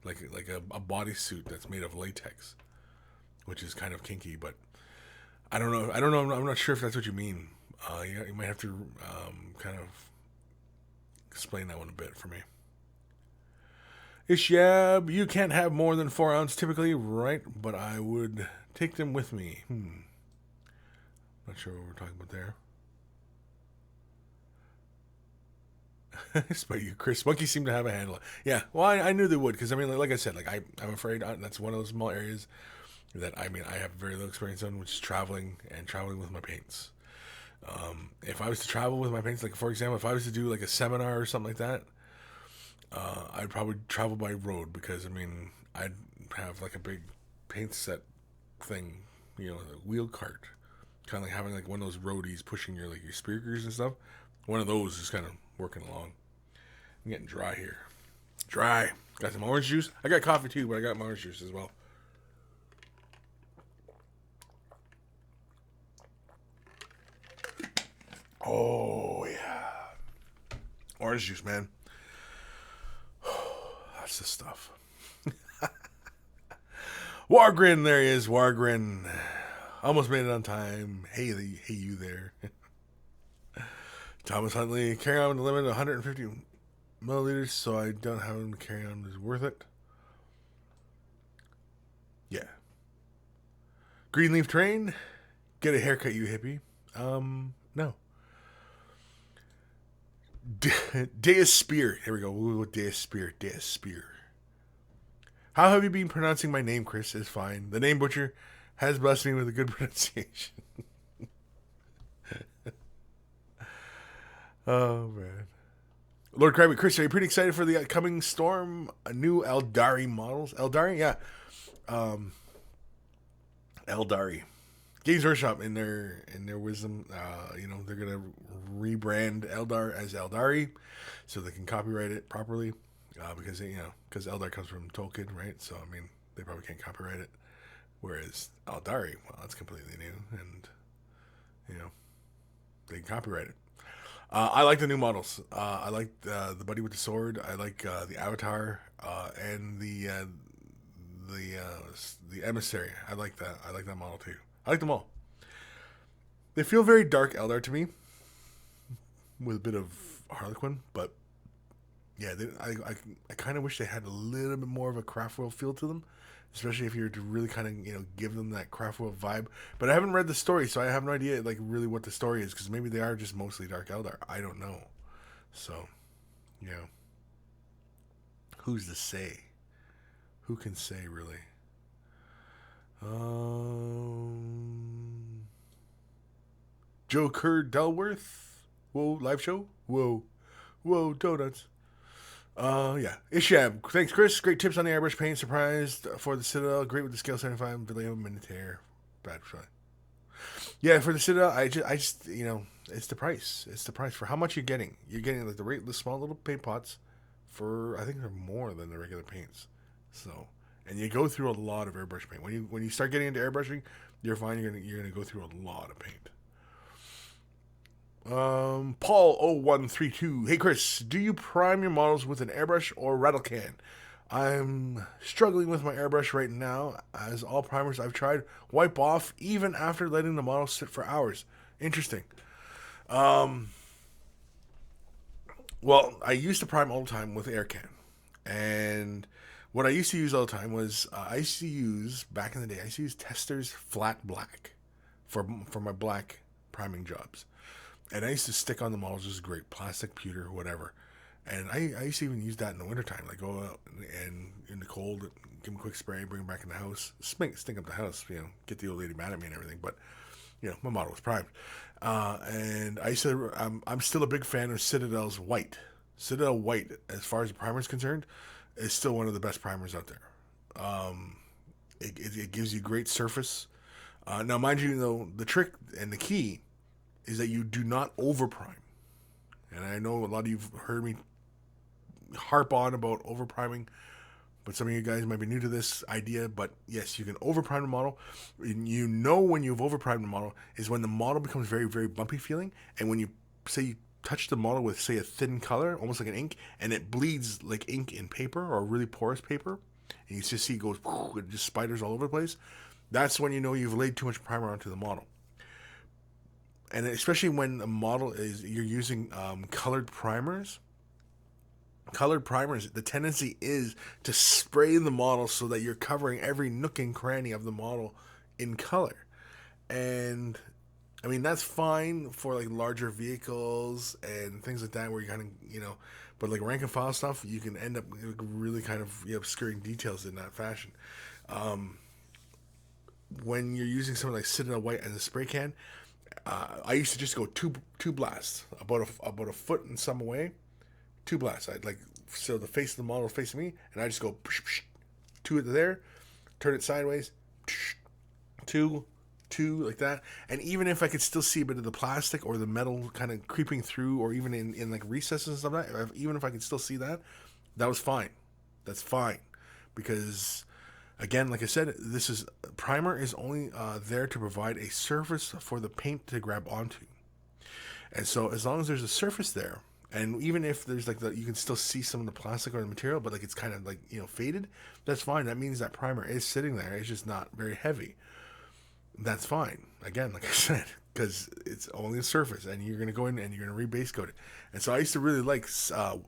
like a bodysuit that's made of latex, which is kind of kinky, but I don't know. I'm not sure if that's what you mean. You might have to kind of explain that one a bit for me. Ishyab, you can't have more than 4 ounce typically, right? But I would take them with me. Not sure what we're talking about there. Despite you, Kris. Monkeys seem to have a handle. Yeah, well, I knew they would, because I mean, like I said, like I'm afraid that's one of those small areas that I have very little experience on, which is traveling with my paints. If I was to travel with my paints, like for example, if I was to do like a seminar or something like that, I'd probably travel by road, because I mean, I'd have like a big paint set thing, you know, a wheel cart, kind of like having like one of those roadies pushing your like your speakers and stuff. One of those is kind of working along. I'm getting dry here. Dry. Got some orange juice. I got coffee too, but I got my orange juice as well. Oh, yeah. Orange juice, man. That's the stuff. Wargrin, there he is. Wargrin. Almost made it on time. Hey you there. Thomas Huntley, carry on with the limit of 150 milliliters, so I don't have him carry on. Is worth it. Yeah. Greenleaf Train, get a haircut, you hippie. No. Deus Spear. Here we go. We'll go with Deus Spear. Deus Spear. How have you been pronouncing my name, Kris? It's fine. The name butcher has blessed me with a good pronunciation. Oh, man. Lord Krabby, Kris, are you pretty excited for the upcoming Storm? New Eldari models? Eldari? Yeah. Eldari. Games Workshop, in their wisdom, they're gonna rebrand Eldar as Eldari, so they can copyright it properly, because Eldar comes from Tolkien, right? So I mean, they probably can't copyright it. Whereas Eldari, well, that's completely new, and they can copyright it. I like the new models. I like the buddy with the sword. I like the avatar and the emissary. I like that. I like that model too. I like them all. They feel very dark Eldar to me, with a bit of Harlequin, but yeah, I kind of wish they had a little bit more of a Craftwell feel to them, especially if you were to really kind of give them that Craftwell vibe. But I haven't read the story, so I have no idea like really what the story is, because maybe they are just mostly dark Eldar. I don't know. So, who's to say? Who can say really? Joe Kerr Delworth. Whoa, live show. Whoa, donuts. Yeah. Ishab. Thanks, Kris. Great tips on the airbrush paint. Surprised for the Citadel. Great with the scale 75. Delay of Minotaur. Bad try. Yeah, for the Citadel, I just, it's the price. It's the price for how much you're getting. You're getting like the small little paint pots for, I think they're more than the regular paints. So, and you go through a lot of airbrush paint. When you start getting into airbrushing, you're fine. You're gonna go through a lot of paint. Paul0132. Hey Kris, do you prime your models with an airbrush or rattle can? I'm struggling with my airbrush right now, as all primers I've tried wipe off even after letting the model sit for hours. Interesting. Well, I used to prime all the time with air can, and what I used to use all the time was back in the day, I used to use Tester's Flat Black for my black priming jobs. And I used to stick on the models, just great plastic, pewter, whatever. And I used to even use that in the wintertime. Like go out and in the cold, give them a quick spray, bring them back in the house, stink up the house, get the old lady mad at me and everything. But, my model was primed. And I used to, I'm still a big fan of Citadel's White. Citadel White, as far as the primer is concerned, is still one of the best primers out there. It gives you great surface. Now, mind you, though, the trick and the key is that you do not overprime. And I know a lot of you've heard me harp on about overpriming, but some of you guys might be new to this idea. But yes, you can overprime the model. And when you've overprimed the model is when the model becomes very, very bumpy feeling. And when you touch the model with, say, a thin color, almost like an ink, and it bleeds like ink in paper or really porous paper, and you just see it goes, it just spiders all over the place, that's when you know you've laid too much primer onto the model. And especially when a model you're using colored primers, colored primers, the tendency is to spray the model so that you're covering every nook and cranny of the model in color. And I mean, that's fine for like larger vehicles and things like that, where you kind of, but like rank and file stuff, you can end up really kind of obscuring details in that fashion. When you're using something like Citadel White as a spray can, I used to just go two blasts, about a foot and some away, two blasts. I'd like, so the face of the model facing me, and I just go psh, psh, two there, turn it sideways, psh, two like that. And even if I could still see a bit of the plastic or the metal kind of creeping through, or even in like recesses and stuff like that, even if I could still see that, that was fine. That's fine, because again, like I said, primer is only there to provide a surface for the paint to grab onto. And so as long as there's a surface there, and even if there's like you can still see some of the plastic or the material, but like it's kind of like faded, that's fine. That means that primer is sitting there. It's just not very heavy. That's fine. Again, like I said, because it's only a surface, and you're gonna go in and you're gonna rebase coat it. And so I used to really like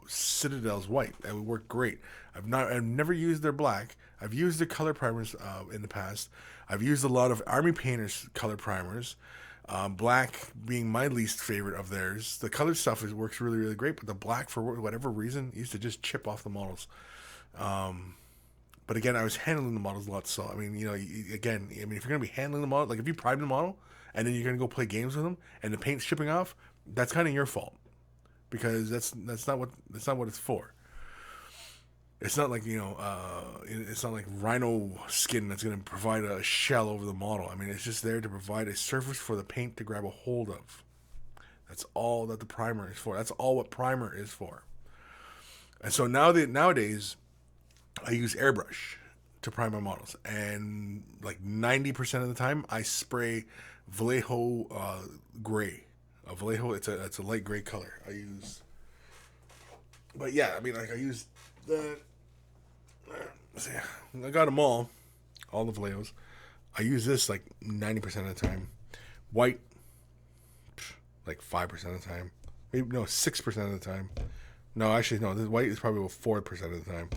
Citadel's white. That would work great. I've never used their black. I've used their color primers in the past. I've used a lot of Army Painters color primers. Black being my least favorite of theirs. The color stuff works really, really great, but the black, for whatever reason, used to just chip off the models. But again, I was handling the models a lot, so I mean, if you're gonna be handling the model, like if you prime the model and then you're gonna go play games with them and the paint's chipping off, that's kind of your fault, because that's not what it's for. It's not like it's not like rhino skin that's gonna provide a shell over the model. I mean, it's just there to provide a surface for the paint to grab a hold of. That's all that the primer is for. That's all what primer is for. And so nowadays, I use airbrush to prime my models, and like 90% of the time, I spray Vallejo gray. Vallejo, it's a light gray color I use. But yeah, I mean, like I use the. I got them all the Vallejos. I use this like 90% of the time. White, like 5% of the time. Maybe no, 6% of the time. No, actually no. The white is probably about 4% of the time.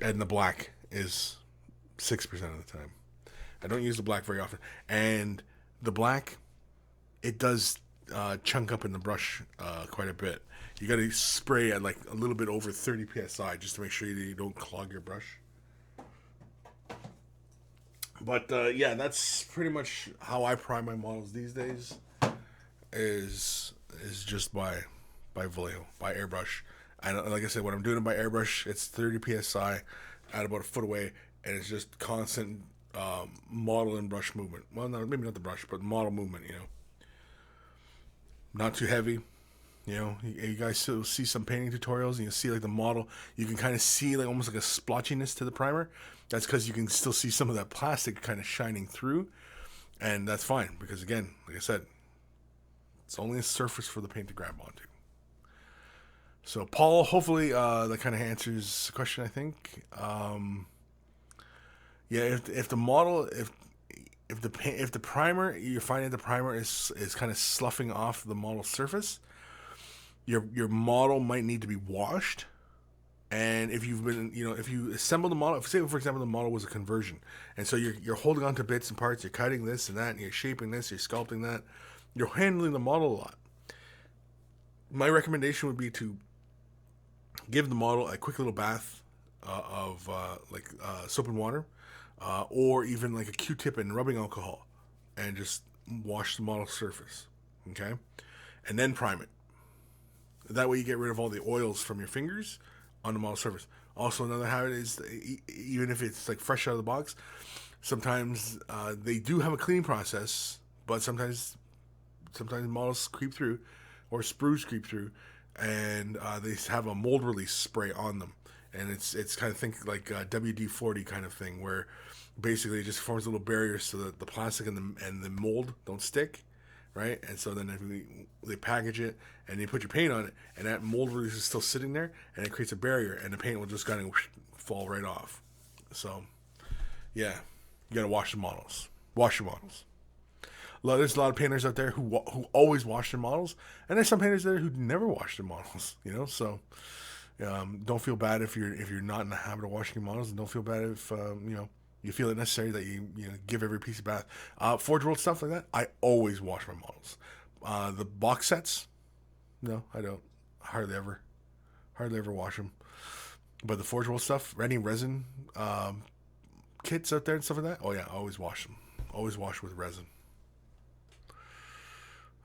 And the black is 6% of the time. I don't use the black very often. And the black, it does chunk up in the brush quite a bit. You got to spray at like a little bit over 30 psi just to make sure you don't clog your brush. But yeah, that's pretty much how I prime my models these days. Is just by Vallejo, by airbrush. And like I said, when I'm doing it by airbrush, it's 30 psi at about a foot away, and it's just constant model and brush movement. Well, no, maybe not the brush, but model movement. Not too heavy. You guys still see some painting tutorials, and you see like the model. You can kind of see like almost like a splotchiness to the primer. That's because you can still see some of that plastic kind of shining through, and that's fine because again, like I said, it's only a surface for the paint to grab onto. So, Paul, hopefully that kind of answers the question, I think. Yeah, if the model, if the primer, you're finding the primer is kind of sloughing off the model surface, your model might need to be washed. And if you've been, if you assemble the model, say for example the model was a conversion, and so you're holding on to bits and parts, you're cutting this and that, and you're shaping this, you're sculpting that, you're handling the model a lot. My recommendation would be to give the model a quick little bath of soap and water, or even like a Q-tip and rubbing alcohol, and just wash the model surface, okay? And then prime it. That way you get rid of all the oils from your fingers on the model surface. Also, another habit is, even if it's like fresh out of the box, sometimes they do have a cleaning process, but sometimes models creep through, or sprues creep through, and they have a mold release spray on them, and it's kind of think like WD-40 kind of thing, where basically it just forms little barriers so that the plastic and the mold don't stick, right? And so then if they package it and you put your paint on it, and that mold release is still sitting there, and it creates a barrier, and the paint will just kind of fall right off. So yeah, you gotta wash the models. Wash your models. There's a lot of painters out there who always wash their models, and there's some painters there who never wash their models. So Don't feel bad if you're not in the habit of washing your models, and don't feel bad if you feel it necessary that you give every piece a bath. Forge World stuff like that, I always wash my models. The box sets, no, I don't. Hardly ever wash them. But the Forge World stuff, any resin kits out there and stuff like that, oh yeah, I always wash them. Always wash with resin.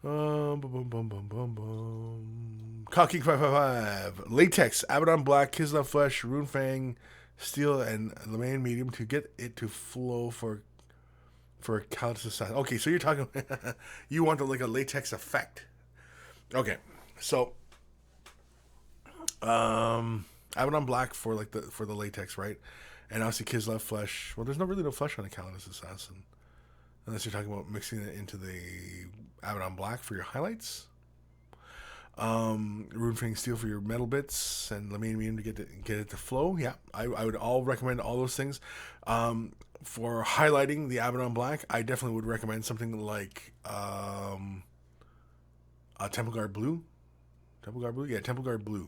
Bum, bum, bum, bum, bum, bum. Cocky 555. Latex, Abaddon Black, Kislev Flesh, Rune Fang, Steel, and Lemaine Medium to get it to flow for a Callous Assassin. Okay, so you're talking you want like a latex effect. Okay, so Abaddon Black for like the latex, right? And obviously Kislev Flesh. Well, there's no flesh on a Callous Assassin. Unless you're talking about mixing it into the Abaddon Black for your highlights. Runefang Steel for your metal bits, and Lemaine Medium to get it to flow. Yeah, I would all recommend all those things. For highlighting the Abaddon Black, I definitely would recommend something like a Temple Guard Blue. Temple Guard Blue? Yeah, Temple Guard Blue.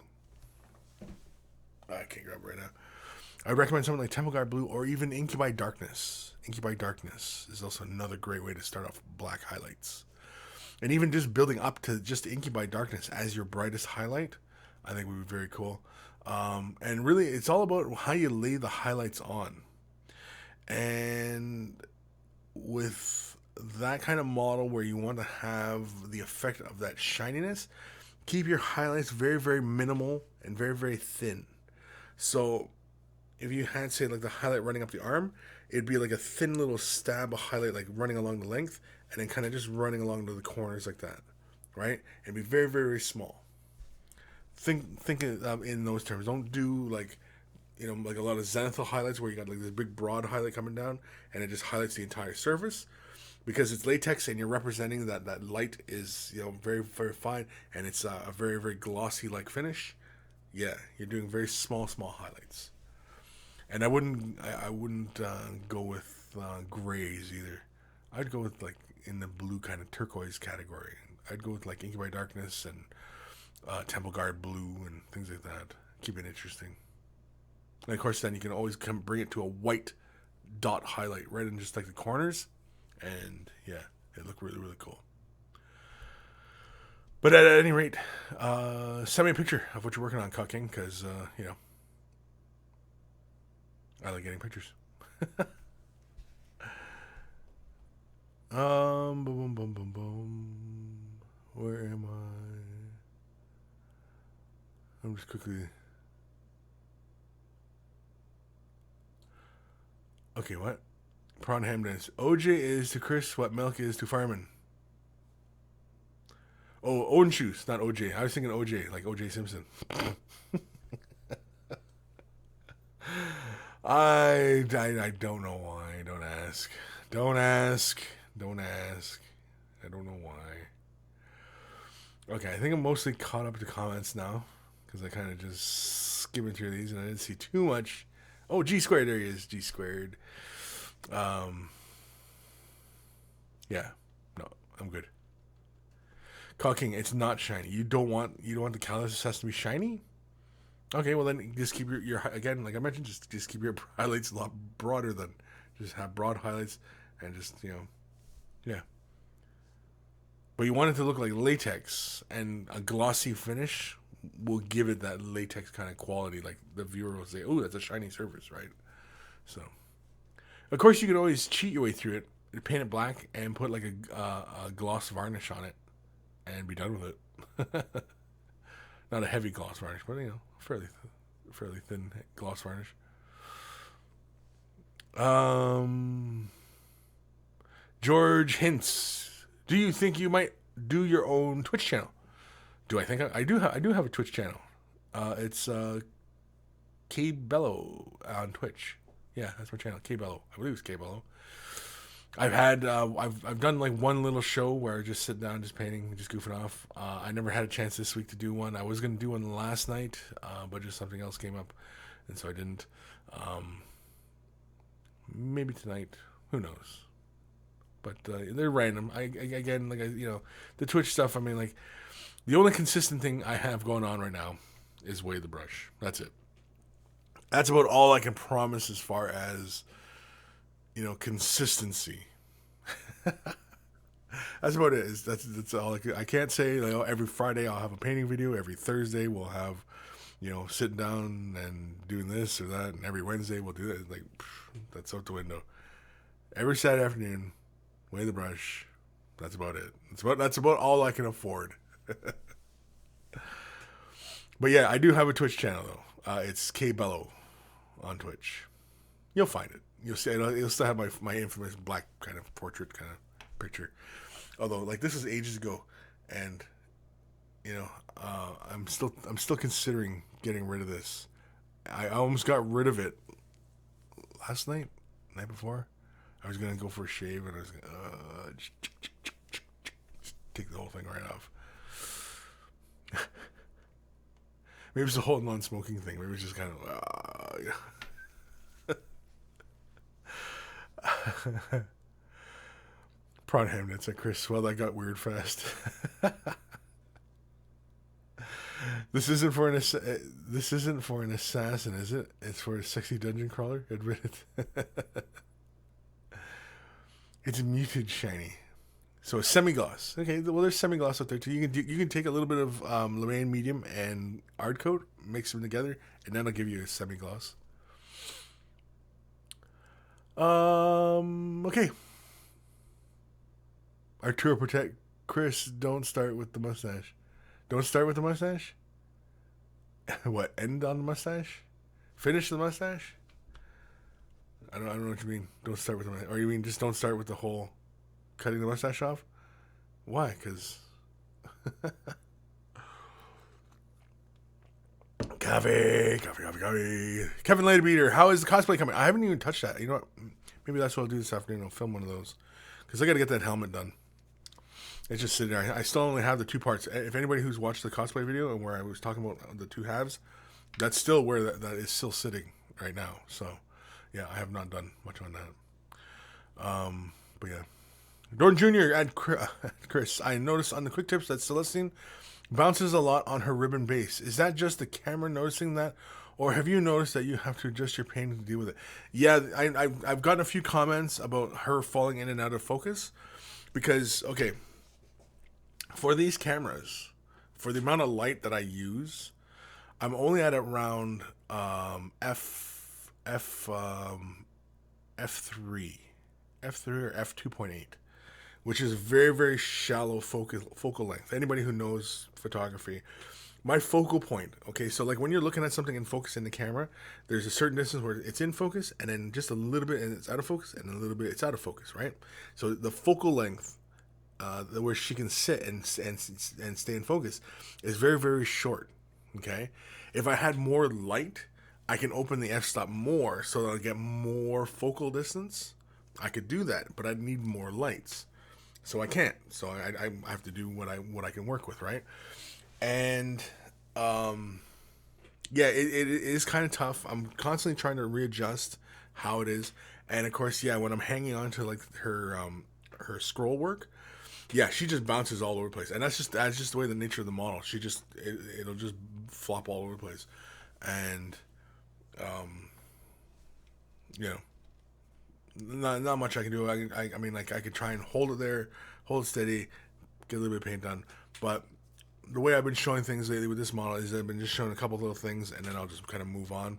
I can't grab it right now. I recommend something like Temple Guard Blue or even Incubi Darkness. Incubi Darkness is also another great way to start off black highlights. And even just building up to just Incubi Darkness as your brightest highlight, I think would be very cool. And really, it's all about how you lay the highlights on. And with that kind of model where you want to have the effect of that shininess, keep your highlights very, very minimal and very, very thin. So if you had, say, like the highlight running up the arm, it'd be like a thin little stab of highlight, like running along the length, and then kind of just running along to the corners like that, right? And be very, very, very small. Think in those terms. Don't do like, like a lot of zenithal highlights where you got like this big broad highlight coming down, and it just highlights the entire surface, because it's latex and you're representing that light is very, very fine, and it's a very, very glossy like finish. Yeah, you're doing very small highlights. And I wouldn't go with grays either. I'd go with like in the blue kind of turquoise category. I'd go with like Incubi Darkness and Temple Guard Blue and things like that. Keep it interesting. And of course, then you can always bring it to a white dot highlight right in just like the corners, and yeah, it look really, really cool. But at any rate, send me a picture of what you're working on, Cocking, because I like getting pictures. Boom, boom, boom, boom, boom. Where am I? I'm just quickly. Okay, what? Prawn ham dance. OJ is to Kris what milk is to Fireman. Oh, Owen Shoes, not OJ. I was thinking OJ, like OJ Simpson. I don't know why. Don't ask. Don't ask. Don't ask. I don't know why. Okay, I think I'm mostly caught up to comments now, because I kind of just skimmed through these and I didn't see too much. Oh, G squared, there he is. G squared. Yeah. No, I'm good. Cocking, it's not shiny. You don't want the Callous Assassin to be shiny? Okay, well then just keep your again, like I mentioned, just keep your highlights a lot broader than just have broad highlights and just yeah. But you want it to look like latex, and a glossy finish will give it that latex kind of quality. Like the viewer will say, "Oh, that's a shiny surface," right? So, of course, you can always cheat your way through it, paint it black, and put like a gloss varnish on it, and be done with it. Not a heavy gloss varnish, but fairly thin gloss varnish. George hints. Do you think you might do your own Twitch channel? Do I think I do? I do have a Twitch channel. It's K Bello on Twitch. Yeah, that's my channel, K Bello. I believe it's K Bello. I've had I've done like one little show where I just sit down, just painting, just goofing off. I never had a chance this week to do one. I was gonna do one last night, but just something else came up, and so I didn't. Maybe tonight. Who knows? But they're random. The Twitch stuff. I mean, like the only consistent thing I have going on right now is Way the Brush. That's it. That's about all I can promise as far as, consistency. That's about it. That's all I can't say. Every Friday I'll have a painting video. Every Thursday we'll have, sitting down and doing this or that. And every Wednesday we'll do that. That's out the window. Every Saturday afternoon, Way the Brush. That's about it. That's about all I can afford. But yeah, I do have a Twitch channel though. It's K Bello on Twitch. You'll find it. You'll see. You'll still have my infamous black kind of portrait kind of picture. Although, this is ages ago, and I'm still considering getting rid of this. I almost got rid of it last night before. I was gonna go for a shave, and I was gonna take the whole thing right off. Maybe it's a whole non-smoking thing. Maybe it's just kind of. Prawn Hamnets at Kris. Well, that got weird fast. This isn't for an assassin, is it? It's for a sexy dungeon crawler. Admit it. It's muted shiny. So a semi-gloss. Okay, well there's semi-gloss out there too. You can take a little bit of Lorraine medium and art coat, mix them together, and then I'll give you a semi-gloss. Okay. Arturo Protect. Kris, don't start with the mustache. Don't start with the mustache? What, end on the mustache? Finish the mustache? I don't know what you mean. Don't start with the mustache. Or you mean just don't start with the whole cutting the mustache off? Why? Because... Coffee. Kevin Laterbeater, how is the cosplay coming? I haven't even touched that. You know what? Maybe that's what I'll do this afternoon. I'll film one of those. Because I got to get that helmet done. It's just sitting there. I still only have the two parts. If anybody who's watched the cosplay video and where I was talking about the two halves, that's still where that is still sitting right now. So, yeah, I have not done much on that. But yeah. Jordan Jr. and Kris, I noticed on the quick tips that Celestine bounces a lot on her ribbon base. Is that just the camera noticing that? Or have you noticed that you have to adjust your painting to deal with it? Yeah, I've gotten a few comments about her falling in and out of focus. Because, okay, for these cameras, for the amount of light that I use, I'm only at around F3 or F2.8, which is very, very shallow focal length. Anybody who knows photography, my focal point, okay, so like when you're looking at something in focus in the camera, there's a certain distance where it's in focus, and then just a little bit and it's out of focus, and a little bit it's out of focus, right? So the focal length where she can sit and stay in focus is very, very short, okay? If I had more light, I can open the f-stop more so that I get more focal distance. I could do that, but I need more lights. So I can't. So I have to do what I can work with, right? And yeah, it is kind of tough. I'm constantly trying to readjust how it is. And of course, yeah, when I'm hanging on to like her scroll work, yeah, she just bounces all over the place. And that's just the way the nature of the model. She just it'll just flop all over the place. And you know, not much I can do. I mean, like I could try and hold it there, hold it steady, get a little bit of paint done. But the way I've been showing things lately with this model is I've been just showing a couple little things, and then I'll just kind of move on.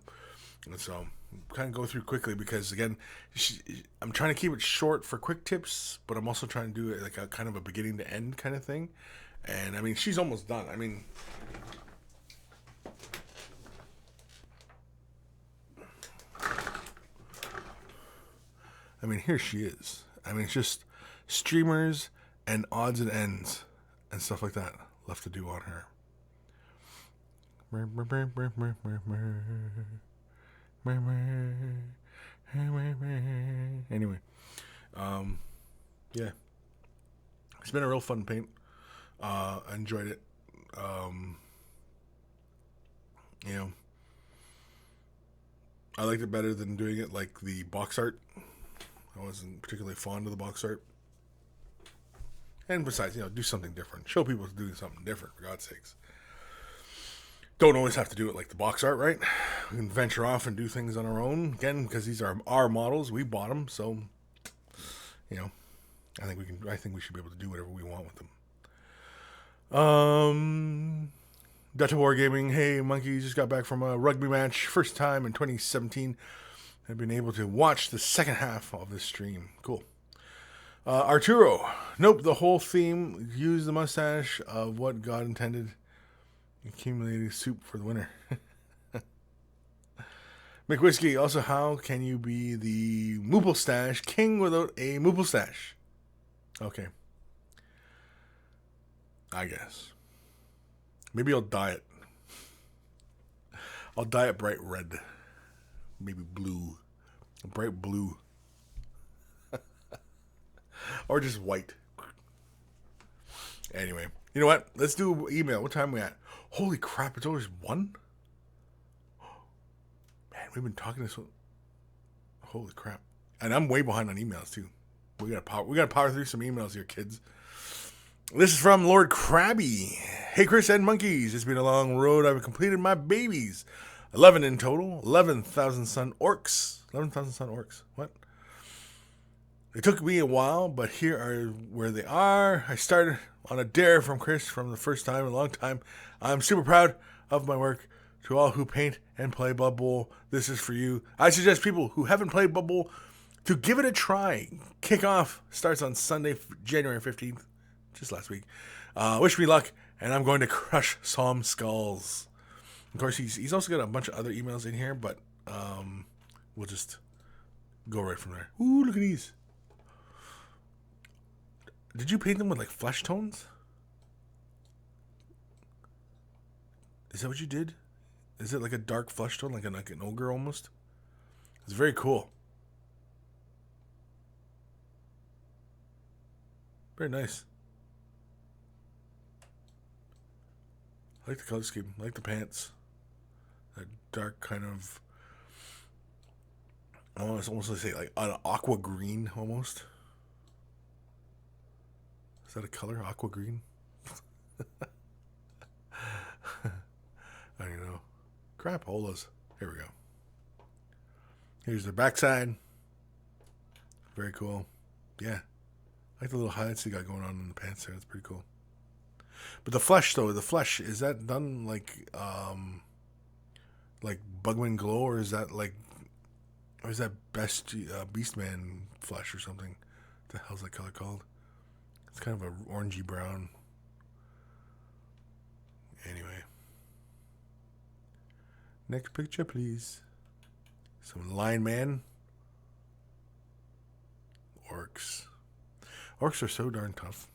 And so kind of go through quickly because again, I'm trying to keep it short for quick tips, but I'm also trying to do it like a kind of a beginning to end kind of thing. And I mean, she's almost done. I mean, here she is. I mean, it's just streamers and odds and ends and stuff like that left to do on her. Anyway, yeah, it's been a real fun paint. I enjoyed it. You know, I liked it better than doing it like the box art. I wasn't particularly fond of the box art. And besides, you know, do something different. Show people doing something different, for God's sakes. Don't always have to do it like the box art, right? We can venture off and do things on our own. Again, because these are our models. We bought them, so, you know, I think we can. I think we should be able to do whatever we want with them. Dutch Wargaming. Hey, Monkey, just got back from a rugby match. First time in 2017. I've been able to watch the second half of this stream. Cool. Arturo. Nope, the whole theme. Use the mustache of what God intended. Accumulating soup for the winner. McWhiskey. Also, how can you be the Moople Stash king without a Moople Stash? Okay. I guess. Maybe I'll dye it. I'll dye it bright red. Maybe blue. Bright blue. Or just white. Anyway. You know what? Let's do email. What time are we at? Holy crap, it's always 1? Man, we've been talking this. Holy crap. And I'm way behind on emails, too. We gotta power through some emails here, kids. This is from Lord Krabby. Hey, Kris and monkeys. It's been a long road. I've completed my babies. 11 in total. 11,000 sun orcs. 11,000 sun orcs. What? It took me a while, but here are where they are. I started on a dare from Kris from the first time in a long time. I'm super proud of my work. To all who paint and play Blood Bowl, this is for you. I suggest people who haven't played Blood Bowl to give it a try. Kickoff starts on Sunday, January 15th, just last week. Wish me luck, and I'm going to crush some skulls. Of course, he's also got a bunch of other emails in here, but we'll just go right from there. Ooh, look at these. Did you paint them with, like, flesh tones? Is that what you did? Is it like a dark flesh tone, like an ogre almost? It's very cool. Very nice. I like the color scheme. I like the pants. That dark kind of... I almost want to say like an aqua green almost. Is that a color? Aqua green? I don't know. Crap holas. Here we go. Here's their backside. Very cool. Yeah. I like the little highlights they got going on in the pants there. That's pretty cool. But the flesh, though, is that done like Bugman Glow, or is that Beastman flesh or something? What the hell's that color called? It's kind of a orangey brown. Anyway. Next picture, please. Some lineman. Orcs. Orcs are so darn tough.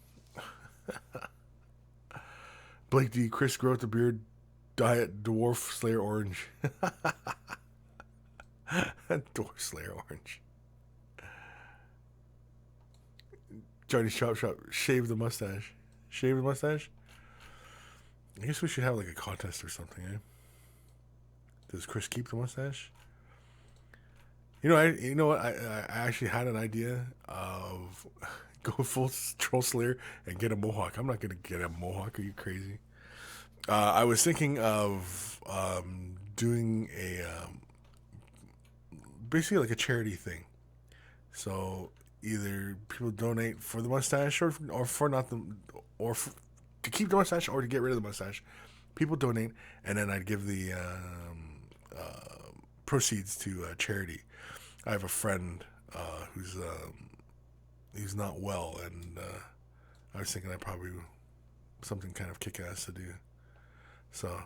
Blake D. Kris grow out the beard. Diet Dwarf Slayer Orange. Dwarf Slayer Orange. Johnny's Chop Shop. Shave the mustache. Shave the mustache? I guess we should have like a contest or something, eh? Does Kris keep the mustache? You know what? I actually had an idea of go full Troll Slayer and get a mohawk. I'm not gonna get a mohawk. Are you crazy? I was thinking of doing a basically like a charity thing. So either people donate for the mustache or for not the to keep the mustache or to get rid of the mustache. People donate, and then I'd give the proceeds to charity. I have a friend who's not well, and I was thinking I probably something kind of kick-ass to do. So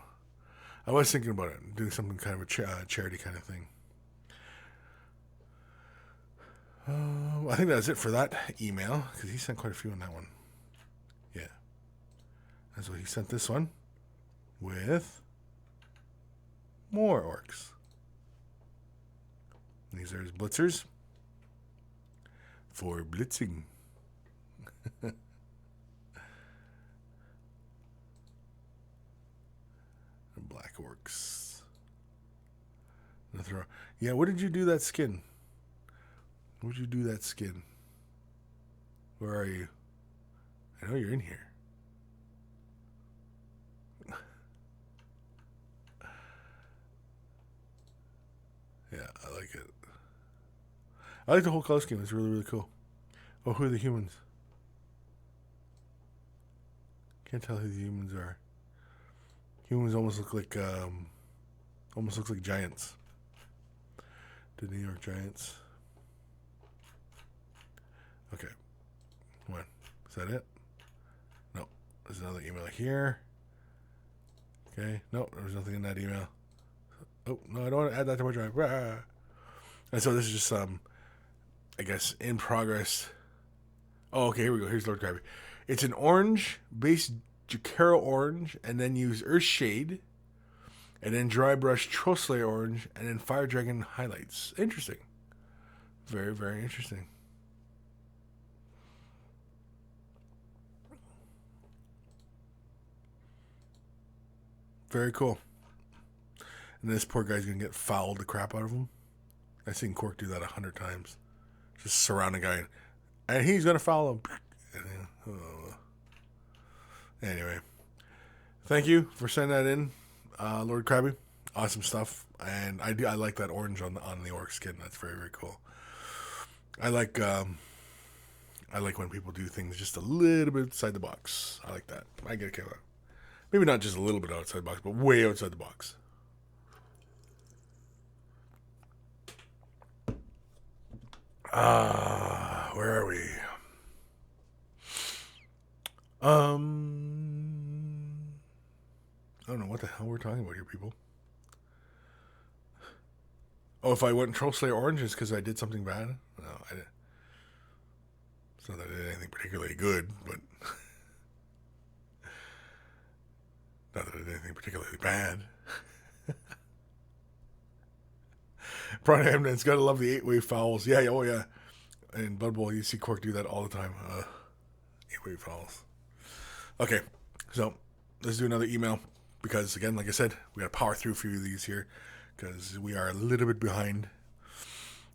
I was thinking about it, doing something kind of a charity kind of thing. I think that's it for that email, because he sent quite a few on that one. Yeah. And so he sent this one with more orcs. These are his blitzers for blitzing. Black orcs. Yeah, what did you do that skin? What did you do that skin? Where are you? I know you're in here. I like the whole color scheme. It's really, really cool. Oh, who are the humans? Can't tell who the humans are. Humans almost look like Giants. The New York Giants. Okay. Come on. Is that it? No. There's another email here. Okay. No, there's nothing in that email. Oh, no, I don't want to add that to my drive. Rah. And so this is just I guess, in progress. Oh, okay, here we go. Here's Lord Krabby. It's an orange based Jacaro orange, and then use Earth Shade, and then dry brush Troll Slayer orange, and then Fire Dragon highlights. Interesting. Very, very interesting. Very cool. And this poor guy's gonna get fouled the crap out of him. I've seen Cork do that 100 times. Just surround a guy, and he's gonna foul him. Anyway, thank you for sending that in, Lord Krabby. Awesome stuff, and I like that orange on the orc skin. That's very, very cool. I like when people do things just a little bit outside the box. I like that. I get a kick out. Maybe not just a little bit outside the box, but way outside the box. Where are we? I don't know what the hell we're talking about here, people. Oh, if I went Troll Slayer Orange, it's because I did something bad? No, I didn't. It's not that I did anything particularly good, but not that I did anything particularly bad. Brian Hamden's gotta love the 8-wave fouls. Yeah, oh yeah. In Blood Bowl, you see Cork do that all the time. 8-wave fouls. Okay, so let's do another email because, again, like I said, we got to power through a few of these here because we are a little bit behind.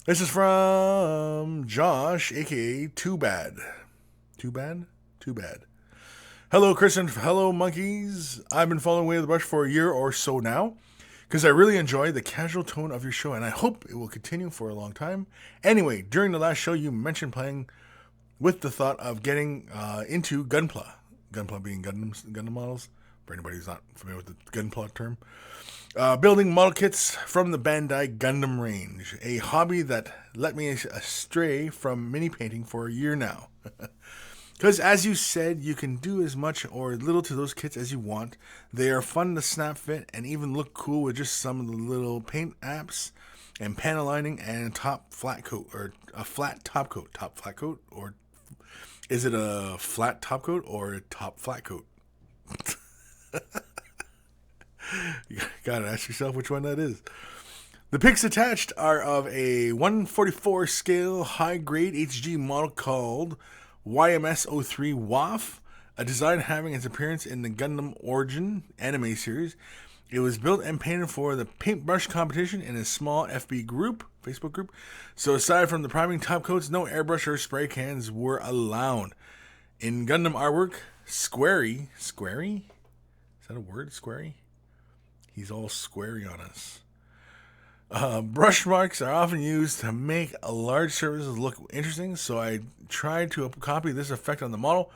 This is from Josh, aka Too Bad. Too Bad? Too Bad. Hello, Kris, and hello, monkeys. I've been following Way of the Brush for a year or so now because I really enjoy the casual tone of your show, and I hope it will continue for a long time. Anyway, during the last show, you mentioned playing with the thought of getting into Gunpla. Gunpla being Gundam models, for anybody who's not familiar with the Gunpla term. Building model kits from the Bandai Gundam range, a hobby that led me astray from mini painting for a year now. Because as you said, you can do as much or little to those kits as you want. They are fun to snap fit and even look cool with just some of the little paint apps and panel lining and top flat coat or a flat top coat. Top flat coat, or is it a flat top coat or a top flat coat? You gotta ask yourself which one that is. The pics attached are of a 144 scale high grade HG model called YMS03 WAF, a design having its appearance in the Gundam Origin anime series. It was built and painted for the paintbrush competition in a small FB group, Facebook group. So aside from the priming top coats, no airbrush or spray cans were allowed. In Gundam artwork, Squarey? Is that a word, Squarey? He's all squarey on us. Brush marks are often used to make a large surfaces look interesting, so I tried to copy this effect on the model,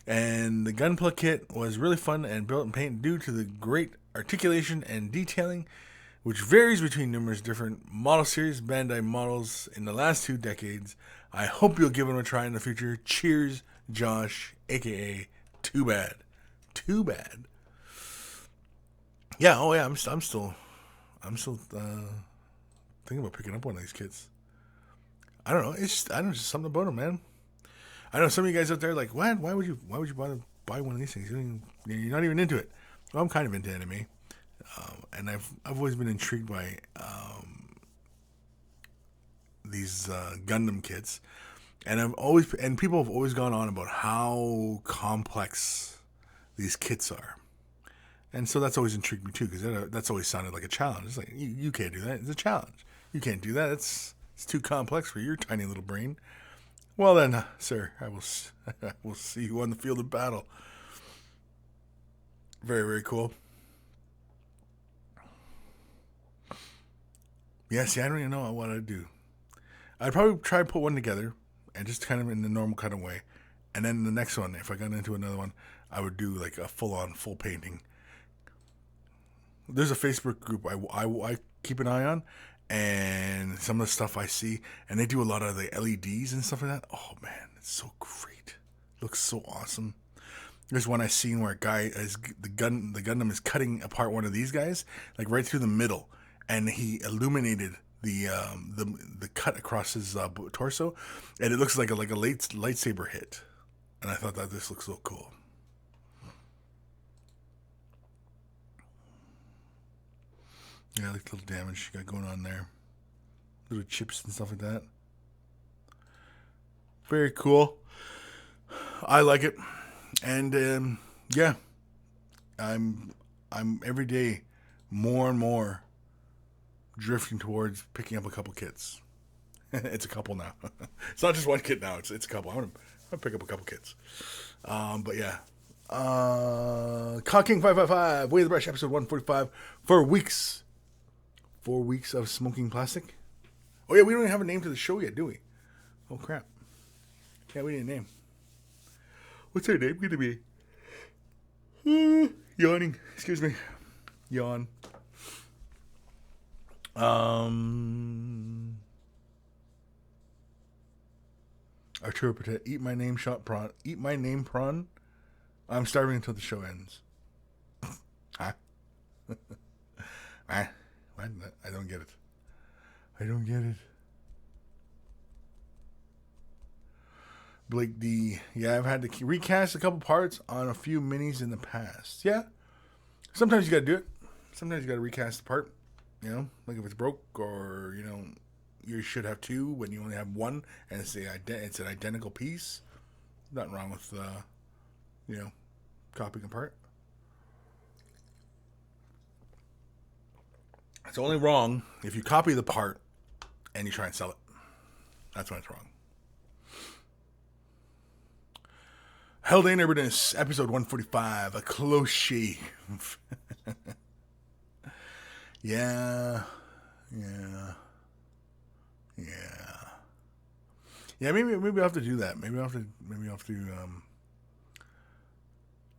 and the Gunpla kit was really fun and built and painted due to the great articulation and detailing, which varies between numerous different model series, Bandai models in the last 2 decades. I hope you'll give them a try in the future. Cheers, Josh, aka Too Bad. Too Bad. Yeah, oh yeah, I'm still thinking about picking up one of these kits. I don't know. It's just something about them, man. I know some of you guys out there are like, what? Why would you bother buy one of these things? You're not even into it. Well, I'm kind of into anime, and I've always been intrigued by these Gundam kits, and people have always gone on about how complex these kits are. And so that's always intrigued me too, because that's always sounded like a challenge. It's like, you can't do that. It's a challenge. You can't do that. It's too complex for your tiny little brain. Well then, sir, I will see you on the field of battle. Very, very cool. Yeah, see, I don't even know what I'd do. I'd probably try to put one together and just kind of in the normal kind of way. And then the next one, if I got into another one, I would do like a full painting. There's a Facebook group I keep an eye on, and some of the stuff I see, and they do a lot of the LEDs and stuff like that. Oh man, it's so great. It looks so awesome. There's one I seen where a guy is the Gundam is cutting apart one of these guys, like right through the middle, and he illuminated the cut across his torso, and it looks like a lightsaber hit. And I thought that this looks so cool. Yeah, like little damage you got going on there. Little chips and stuff like that. Very cool. I like it. And yeah. I'm every day more and more drifting towards picking up a couple kits. It's a couple now. It's not just one kit now, it's a couple. I'm gonna pick up a couple kits. But yeah. Cocking 555, Way of the Brush, episode 145 for weeks. 4 weeks of smoking plastic. Oh yeah, we don't even have a name to the show yet, do we? Oh crap. Yeah, we need a name. What's our name gonna be? Yawning. Excuse me. Yawn. Arturo Patet. Eat my name shot prawn. Eat my name prawn. I'm starving until the show ends. Huh? I don't get it. I don't get it. Blake D. Yeah, I've had to recast a couple parts on a few minis in the past. Yeah. Sometimes you got to do it. Sometimes you got to recast the part. You know, like if it's broke or, you know, you should have two when you only have one and it's an identical piece. Nothing wrong with, you know, copying a part. It's only wrong if you copy the part and you try and sell it. That's when it's wrong. Held Neighborness, episode 145, a close shave. Yeah. Yeah, maybe I'll have to do that. Maybe I'll have to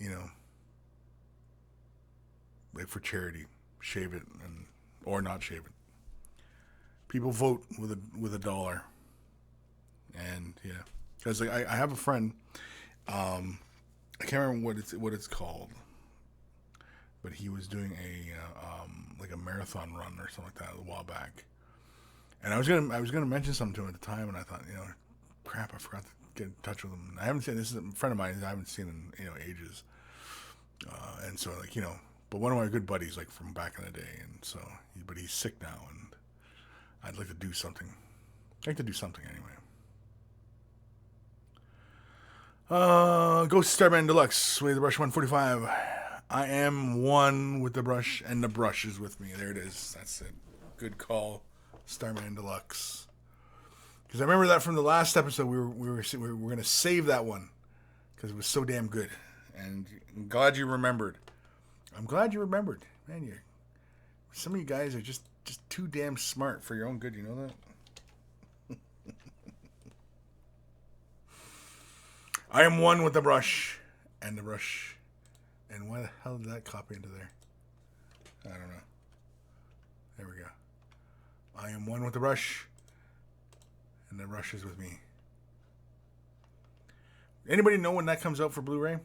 you know, like for charity, shave it or not shave it. People vote with a dollar. And yeah, because like, I have a friend, I can't remember what it's called, but he was doing like a marathon run or something like that a while back. And I was gonna mention something to him at the time, and I thought, you know, crap, I forgot to get in touch with him. I haven't seen this is a friend of mine I haven't seen in, you know, ages. And so like, you know, but one of my good buddies like from back in the day, and so but he's sick now, and I'd like to do something. I'd like to do something anyway. Ghost Starman Deluxe, Way of the Brush 145. I am one with the brush, and the brush is with me. There it is. That's it. Good call, Starman Deluxe. Because I remember that from the last episode. We were going to save that one because it was so damn good. And I'm glad you remembered. I'm glad you remembered, man. Some of you guys are just too damn smart for your own good. You know that. I am one with the brush, and the brush. And why the hell did that copy into there? I don't know. There we go. I am one with the brush, and the brush is with me. Anybody know when that comes out for Blu-ray?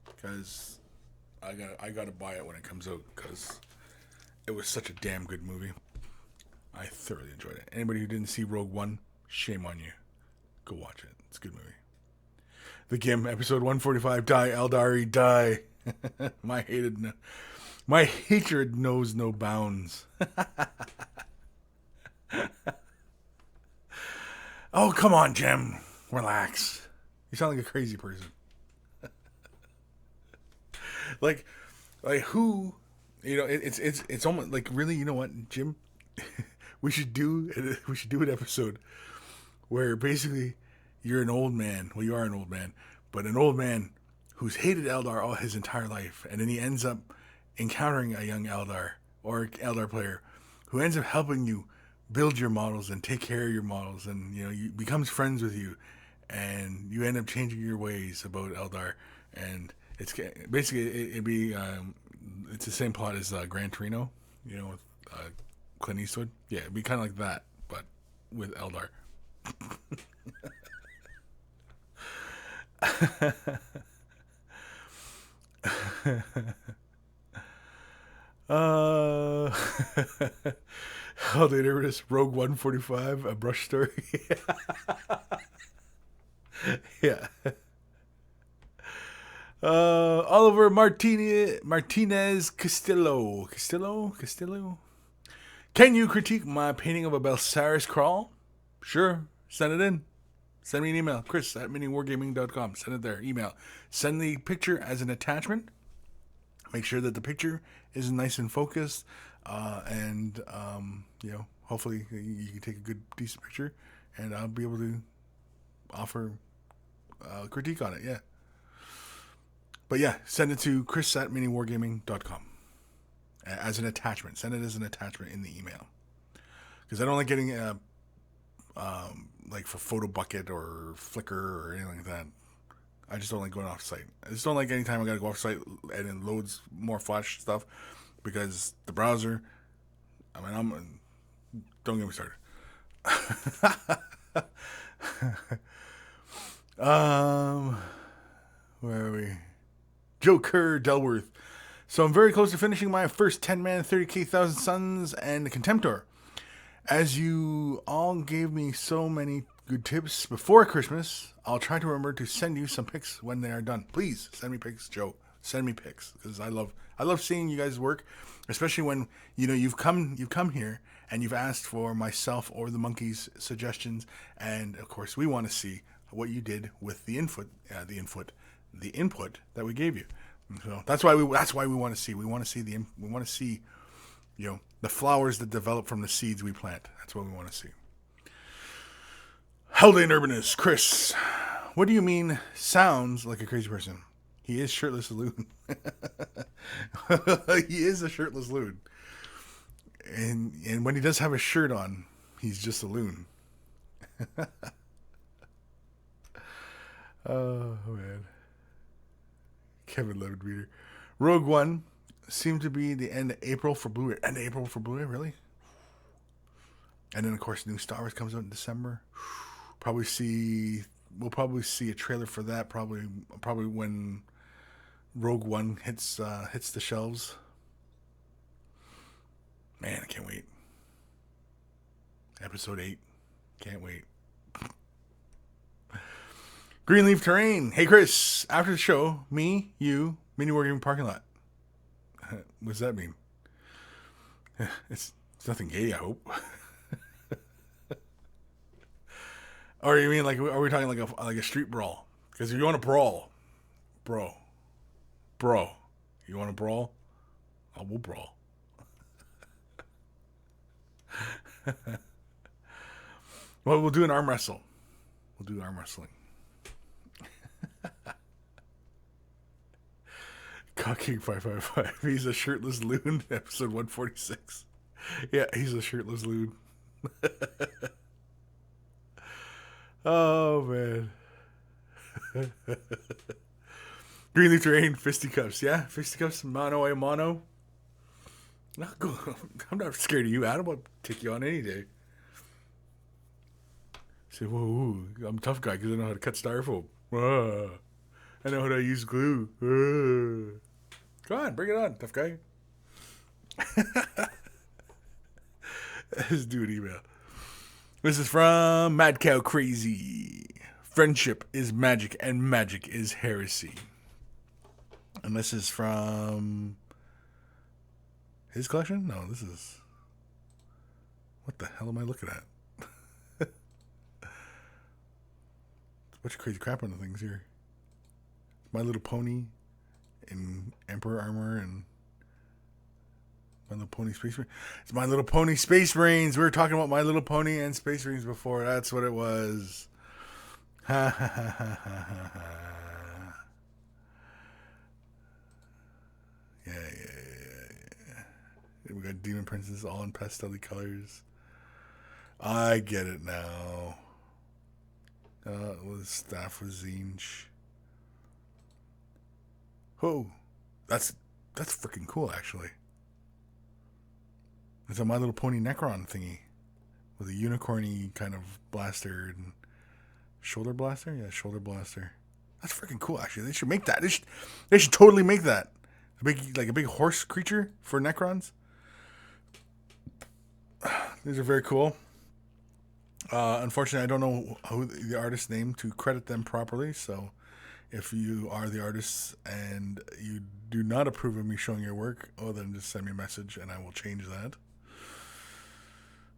Because I got to buy it when it comes out, because it was such a damn good movie. I thoroughly enjoyed it. Anybody who didn't see Rogue One, shame on you. Go watch it. It's a good movie. The Gim, episode 145, Die, Eldari, die. My hatred knows no bounds. Oh, come on, Jim. Relax. You sound like a crazy person. like who, you know, it's almost like, really, you know what, Jim? we should do an episode where basically you're an old man. Well, you are an old man, but an old man who's hated Eldar all his entire life, and then he ends up encountering a young Eldar or Eldar player who ends up helping you build your models and take care of your models, and you becomes friends with you, and you end up changing your ways about Eldar, and it's basically it'd be it's the same plot as Gran Torino, with Clint Eastwood. Yeah, it'd be kind of like that, but with Eldar. uh, how they never just Rogue 145, a brush story. Yeah. Oliver Martinez Castillo. Can you critique my painting of a Belsaris crawl? Sure. Send it in. Send me an email. Kris@miniwargaming.com. Send it there. Email. Send the picture as an attachment. Make sure that the picture is nice and focused. And hopefully you can take a good, decent picture. And I'll be able to offer critique on it. Yeah. But yeah, send it to Kris@miniwargaming.com as an attachment. Send it as an attachment in the email. Because I don't like getting like for Photo Bucket or Flickr or anything like that. I just don't like going off site. I just don't like any time I gotta go off site and it loads more Flash stuff, because the browser. I mean, don't get me started. Where are we? Joe Kerr Delworth. So I'm very close to finishing my first 10-man 30k Thousand Suns and Contemptor. As you all gave me so many good tips before Christmas, I'll try to remember to send you some pics when they are done. Please send me pics, Joe. Send me pics, because I love seeing you guys work, especially when you've come here and you've asked for myself or the monkeys suggestions, and of course we want to see what you did with the input that we gave you. So that's why we want to see. We want to see the flowers that develop from the seeds we plant. That's what we want to see. Haldane Urbanist, Kris, what do you mean sounds like a crazy person? He is shirtless loon. He is a shirtless loon. And when he does have a shirt on, he's just a loon. Oh, man. Kevin Levin Reader. Rogue One seemed to be the end of April for Blu-ray. End of April for Blu-ray, really? And then, of course, new Star Wars comes out in December. We'll probably see a trailer for that. Probably when Rogue One hits the shelves. Man, I can't wait. Episode 8. Can't wait. Greenleaf Terrain. Hey, Kris. After the show, me, you, Mini Wargaming parking lot. What does that mean? It's nothing gay, I hope. Or you mean are we talking like a street brawl? Because if you want to brawl, bro, you want to brawl? We'll brawl. Well, we'll do an arm wrestle. We'll do arm wrestling. Cocking 555. He's a shirtless loon. Episode 146. Yeah, he's a shirtless loon. Oh, man. Greenleaf Terrain, fisticuffs. Yeah, fisticuffs, mano a mano. I'm not scared of you, Adam. I'll take you on any day. Say, whoa, I'm a tough guy because I know how to cut styrofoam. I know how to use glue. Come on, bring it on, tough guy. Let's do an email. This is from Mad Cow Crazy. Friendship is magic, and magic is heresy. And this is from his collection? No, this is... What the hell am I looking at? There's a bunch of crazy crap on the things here. My Little Pony in Emperor armor and My Little Pony Space Marine. It's My Little Pony Space Marines. We were talking about My Little Pony and Space Marines before. That's what it was. Ha ha ha ha ha ha. Yeah. We got Demon Princess all in pastel colors. I get it now. With staff with Zinch. Oh, that's freaking cool, actually. It's a My Little Pony Necron thingy with a unicorny kind of blaster and shoulder blaster. Yeah, shoulder blaster. That's freaking cool, actually. They should make that. They should totally make that. A big horse creature for Necrons. These are very cool. Unfortunately, I don't know who the artist's name to credit them properly. So, if you are the artist and you do not approve of me showing your work, then just send me a message and I will change that.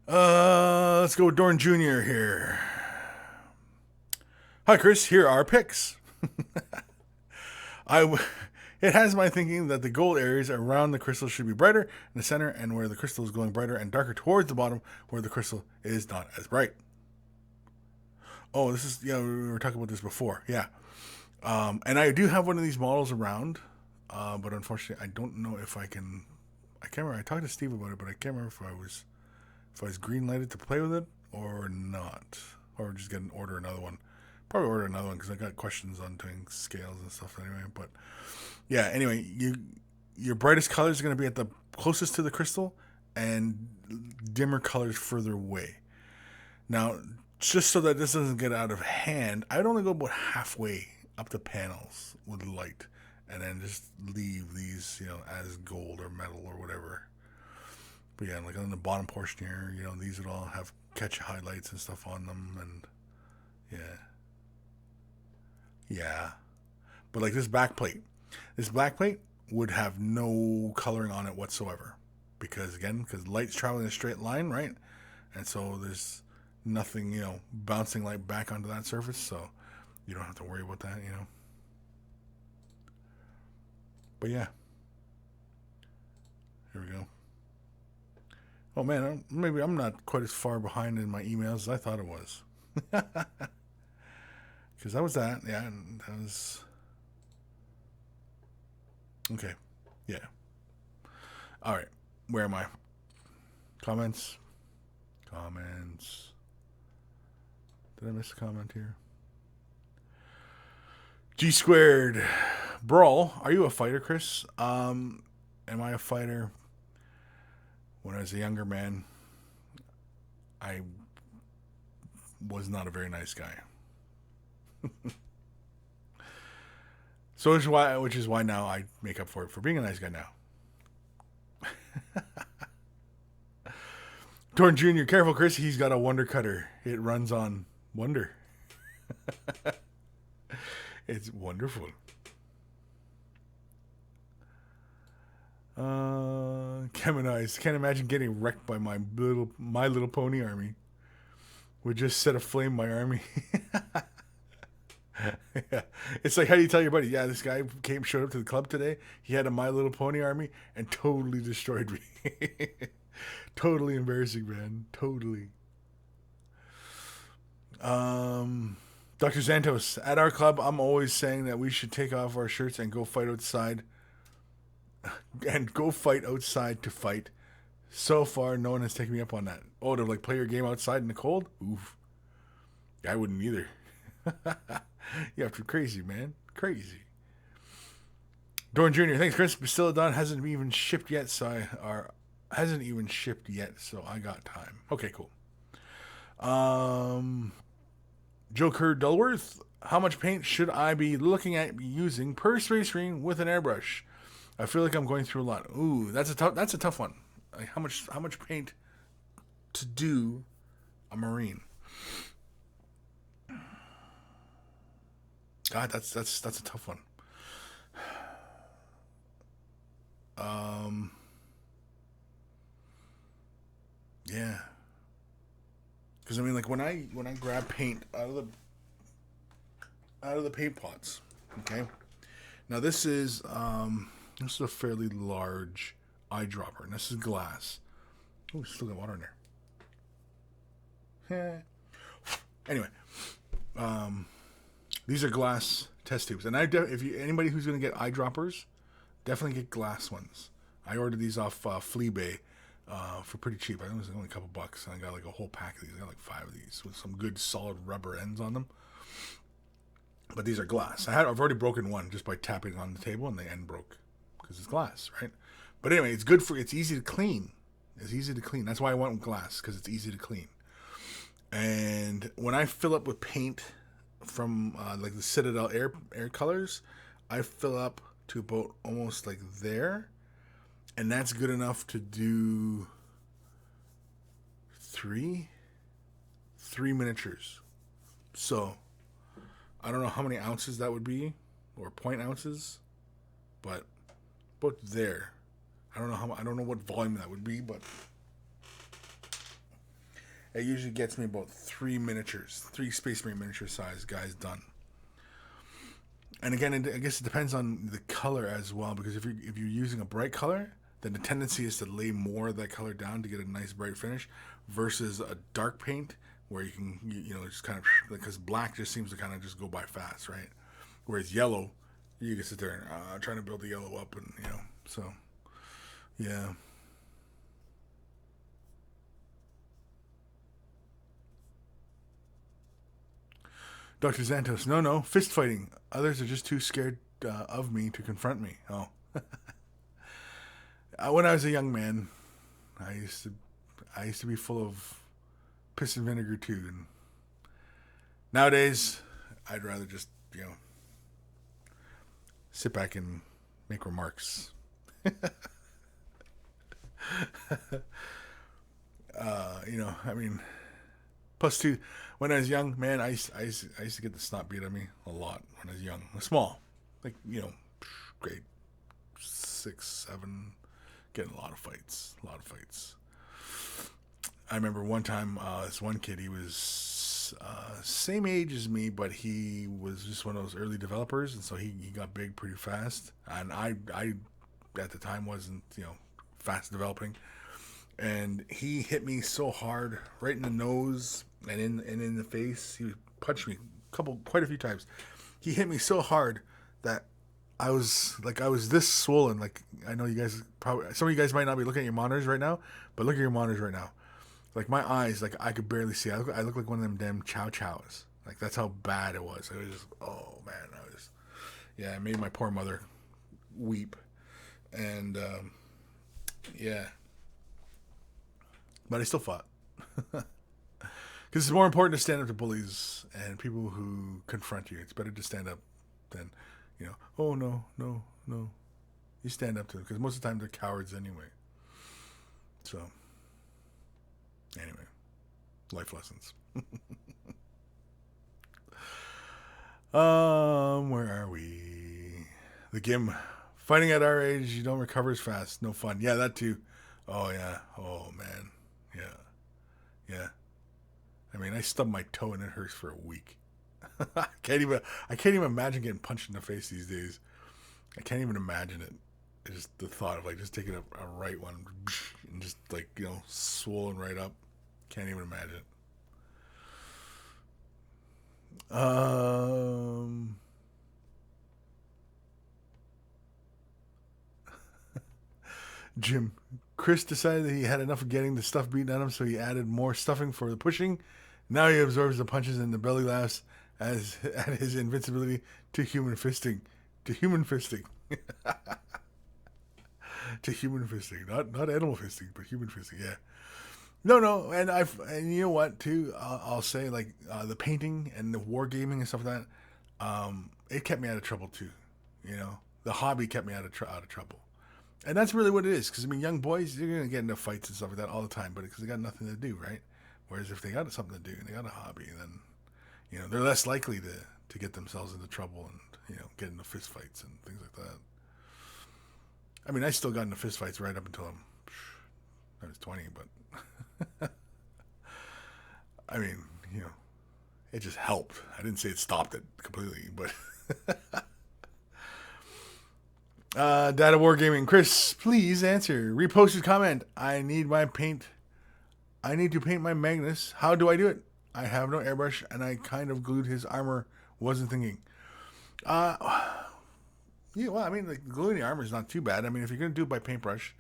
Let's go with Dorn Jr. here. Hi, Kris. Here are picks. It has my thinking that the gold areas around the crystal should be brighter in the center, and where the crystal is glowing brighter and darker towards the bottom, where the crystal is not as bright. Oh, this is, yeah, we were talking about this before. Yeah. And I do have one of these models around, but unfortunately, I don't know if I can. I can't remember. I talked to Steve about it, but I can't remember if I was green lighted to play with it or not, or just order another one. Probably order another one because I got questions on doing scales and stuff anyway. But yeah, anyway, your brightest colors are going to be at the closest to the crystal, and dimmer colors further away. Now, just so that this doesn't get out of hand, I'd only go about halfway up the panels with light, and then just leave these, as gold or metal or whatever. But yeah, like on the bottom portion here, these would all have catchy highlights and stuff on them, and yeah. But like this back plate would have no coloring on it whatsoever, because light's traveling in a straight line, right? And so there's nothing, bouncing light back onto that surface, so you don't have to worry about that, But yeah, here we go. Oh man, maybe I'm not quite as far behind in my emails as I thought it was. Because that was that. Yeah, that was... Okay. Yeah. All right. Where am I? Comments. Did I miss a comment here? G squared. Brawl. Are you a fighter, Kris? Am I a fighter? When I was a younger man, I was not a very nice guy. Which is why now I make up for it for being a nice guy now. Torn Jr., careful, Kris. He's got a Wonder Cutter. It runs on Wonder. It's wonderful. Gemini's. Can't imagine getting wrecked by my little pony army. Would just set aflame my army. Yeah. It's like, how do you tell your buddy? Yeah, this guy showed up to the club today. He had a My Little Pony army and totally destroyed me. Totally embarrassing, man. Totally. Dr. Santos, at our club, I'm always saying that we should take off our shirts and go fight outside. And go fight outside to fight. So far, no one has taken me up on that. Oh, to play your game outside in the cold? Oof. I wouldn't either. You have to be crazy, man. Crazy. Dorn Jr., thanks, Kris. Bastillodon hasn't even shipped yet, so I got time. Okay, cool. Joker Dulworth, how much paint should I be looking at using per space marine with an airbrush? I feel like I'm going through a lot. Ooh, that's a tough one. Like how much paint to do a marine? God, that's a tough one. Yeah. Because when I grab paint out of the paint pots, okay. Now this is a fairly large eyedropper, and this is glass. Oh, still got water in there. Anyway, these are glass test tubes, and anybody who's going to get eyedroppers, definitely get glass ones. I ordered these off Fleabay for pretty cheap. I think it was only a couple bucks, and I got like a whole pack of these. I got like 5 of these with some good solid rubber ends on them. But these are glass. I've already broken one just by tapping on the table, and the end broke because it's glass, right? But anyway, it's easy to clean. It's easy to clean. That's why I went with glass, because it's easy to clean. And when I fill up with paint from like the Citadel air colors, I fill up to about almost like there, and that's good enough to do three miniatures. So I don't know how many ounces that would be, or 0.0 ounces, but about there. I don't know what volume that would be, but it usually gets me about 3 Space Marine miniature size guys done. And again, I guess it depends on the color as well, because if you're using a bright color, then the tendency is to lay more of that color down to get a nice bright finish, versus a dark paint where you can just kind of, because black just seems to kind of just go by fast, right? Whereas yellow, you can sit there and trying to build the yellow up, and so yeah. Dr. Zantos, no, fist fighting. Others are just too scared of me to confront me. Oh. When I was a young man, I used to be full of piss and vinegar too. And nowadays, I'd rather just sit back and make remarks. I mean, plus two, when I was young, man, I used to get the snot beat at me a lot when I was young. Small, like grade 6, 7, getting a lot of fights. I remember one time, this one kid, he was same age as me, but he was just one of those early developers, and so he got big pretty fast. And I at the time wasn't fast developing, and he hit me so hard right in the nose and in the face. He punched me quite a few times. He hit me so hard that I was this swollen. Like, I know you guys probably, some of you guys might not be looking at your monitors right now, but look at your monitors right now. Like, my eyes, like, I could barely see. I look like one of them damn chows. Like, that's how bad it was. I was just, oh man, it made my poor mother weep. And yeah, but I still fought. Because it's more important to stand up to bullies and people who confront you. It's better to stand up than, oh no. You stand up to them, because most of the time they're cowards anyway. So, anyway, life lessons. Where are we? The Gim. Fighting at our age, you don't recover as fast. No fun. Yeah, that too. Oh yeah. Oh man. Yeah. I mean, I stubbed my toe and it hurts for a week. I can't even imagine getting punched in the face these days. I can't even imagine it. It's just the thought of just taking a right one and just swollen right up. Can't even imagine it. Jim, Kris decided that he had enough of getting the stuff beaten at him, so he added more stuffing for the pushing. Now he absorbs the punches and the belly laughs at his invincibility to human fisting. To human fisting. To human fisting. Not animal fisting, but human fisting, yeah. No, and you know what too? I'll say, like, the painting and the wargaming and stuff like that. It kept me out of trouble too. The hobby kept me out of trouble, and that's really what it is. Because young boys, you're gonna get into fights and stuff like that all the time, but because they got nothing to do, right? Whereas if they got something to do and they got a hobby, then they're less likely to get themselves into trouble and get into fist fights and things like that. I mean, I still got into fist fights right up until I was 20, but I mean, it just helped. I didn't say it stopped it completely, but Data Wargaming, Kris, please answer. Reposted comment. I need to paint my Magnus. How do I do it? I have no airbrush, and I kind of glued his armor. Wasn't thinking. Yeah, well, I mean, like, gluing the armor is not too bad. I mean, if you're gonna do it by paintbrush,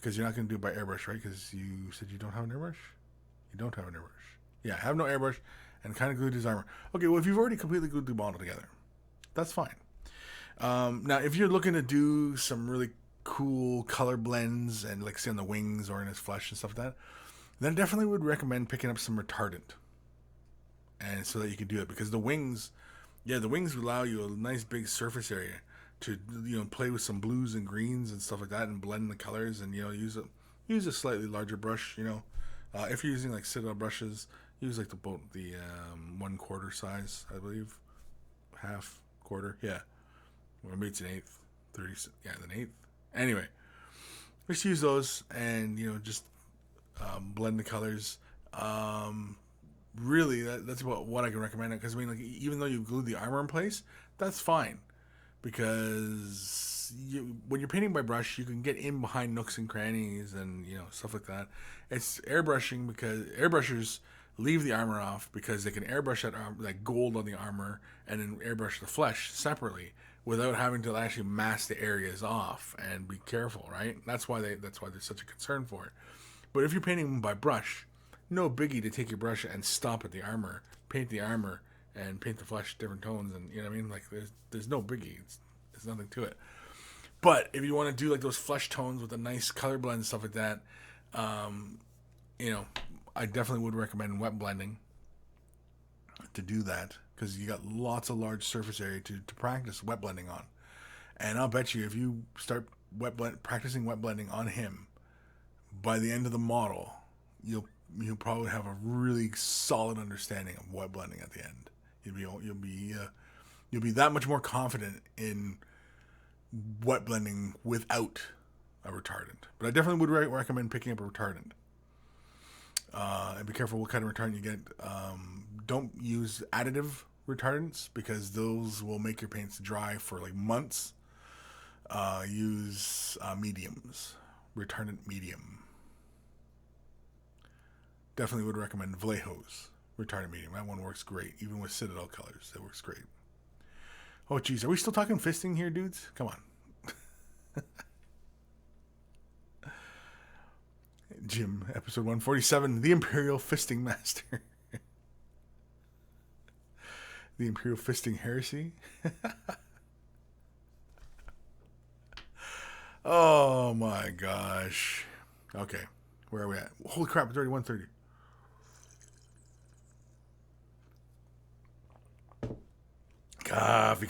because you're not going to do it by airbrush, right? Because you said you don't have an airbrush. You don't have an airbrush. Yeah, have no airbrush, and kind of glued his armor. Okay, well if you've already completely glued the model together, that's fine. Now, if you're looking to do some really cool color blends and like say on the wings or in his flesh and stuff like that, then I definitely would recommend picking up some retardant, and so that you can do it, because the wings would allow you a nice big surface area to play with some blues and greens and stuff like that and blend the colors, and use a slightly larger brush. If you're using like Citadel brushes, use like the 1/4 size, I believe, half quarter, yeah, or maybe it's an eighth, 30, yeah, an eighth. Anyway, just use those and just blend the colors. Really, that's about what I can recommend it, because I mean, like, even though you've glued the armor in place, that's fine, because when you're painting by brush, you can get in behind nooks and crannies and stuff like that. It's airbrushing, because airbrushers leave the armor off because they can airbrush that gold on the armor and then airbrush the flesh separately without having to actually mask the areas off and be careful, right? That's why there's such a concern for it. But if you're painting by brush, no biggie to take your brush and stop at the armor, paint the armor, and paint the flesh different tones, and what I mean, like there's no biggie. There's nothing to it. But if you want to do like those flesh tones with a nice color blend and stuff like that, I definitely would recommend wet blending to do that, because you got lots of large surface area to practice wet blending on. And I'll bet you if you start practicing wet blending on him, by the end of the model, you'll probably have a really solid understanding of wet blending at the end. You'll be that much more confident in wet blending without a retardant. But I definitely would recommend picking up a retardant. And be careful what kind of retardant you get. Don't use additive retardants, because those will make your paints dry for like months. Use mediums, retardant medium. Definitely would recommend Vallejo's retardant medium. That one works great, even with Citadel colors. It works great. Oh, geez, are we still talking fisting here, dudes? Come on. Jim, episode 147, The Imperial Fisting Master. The Imperial Fisting Heresy. Oh my gosh. Okay, where are we at? Holy crap, it's already 1:30. Coffee.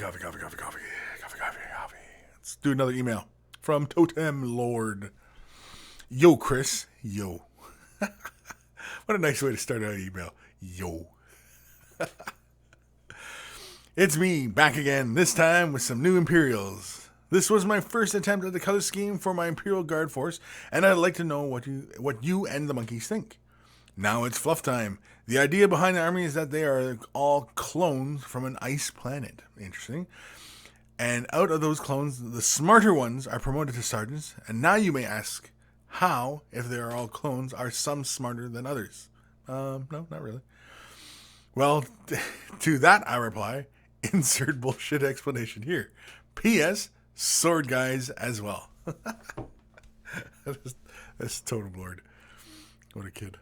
Let's do another email from Totem Lord. Yo, Kris. Yo. What a nice way to start out an email. Yo. It's me, back again, this time with some new Imperials. This was my first attempt at the color scheme for my Imperial Guard force, and I'd like to know what you and the monkeys think. Now it's fluff time. The idea behind the army is that they are all clones from an ice planet. Interesting. And out of those clones, the smarter ones are promoted to sergeants. And now you may ask, how, if they are all clones, are some smarter than others? No, not really. Well, to that I reply, insert bullshit explanation here. P.S. Sword guys as well. That's Totem Lord. What a kid.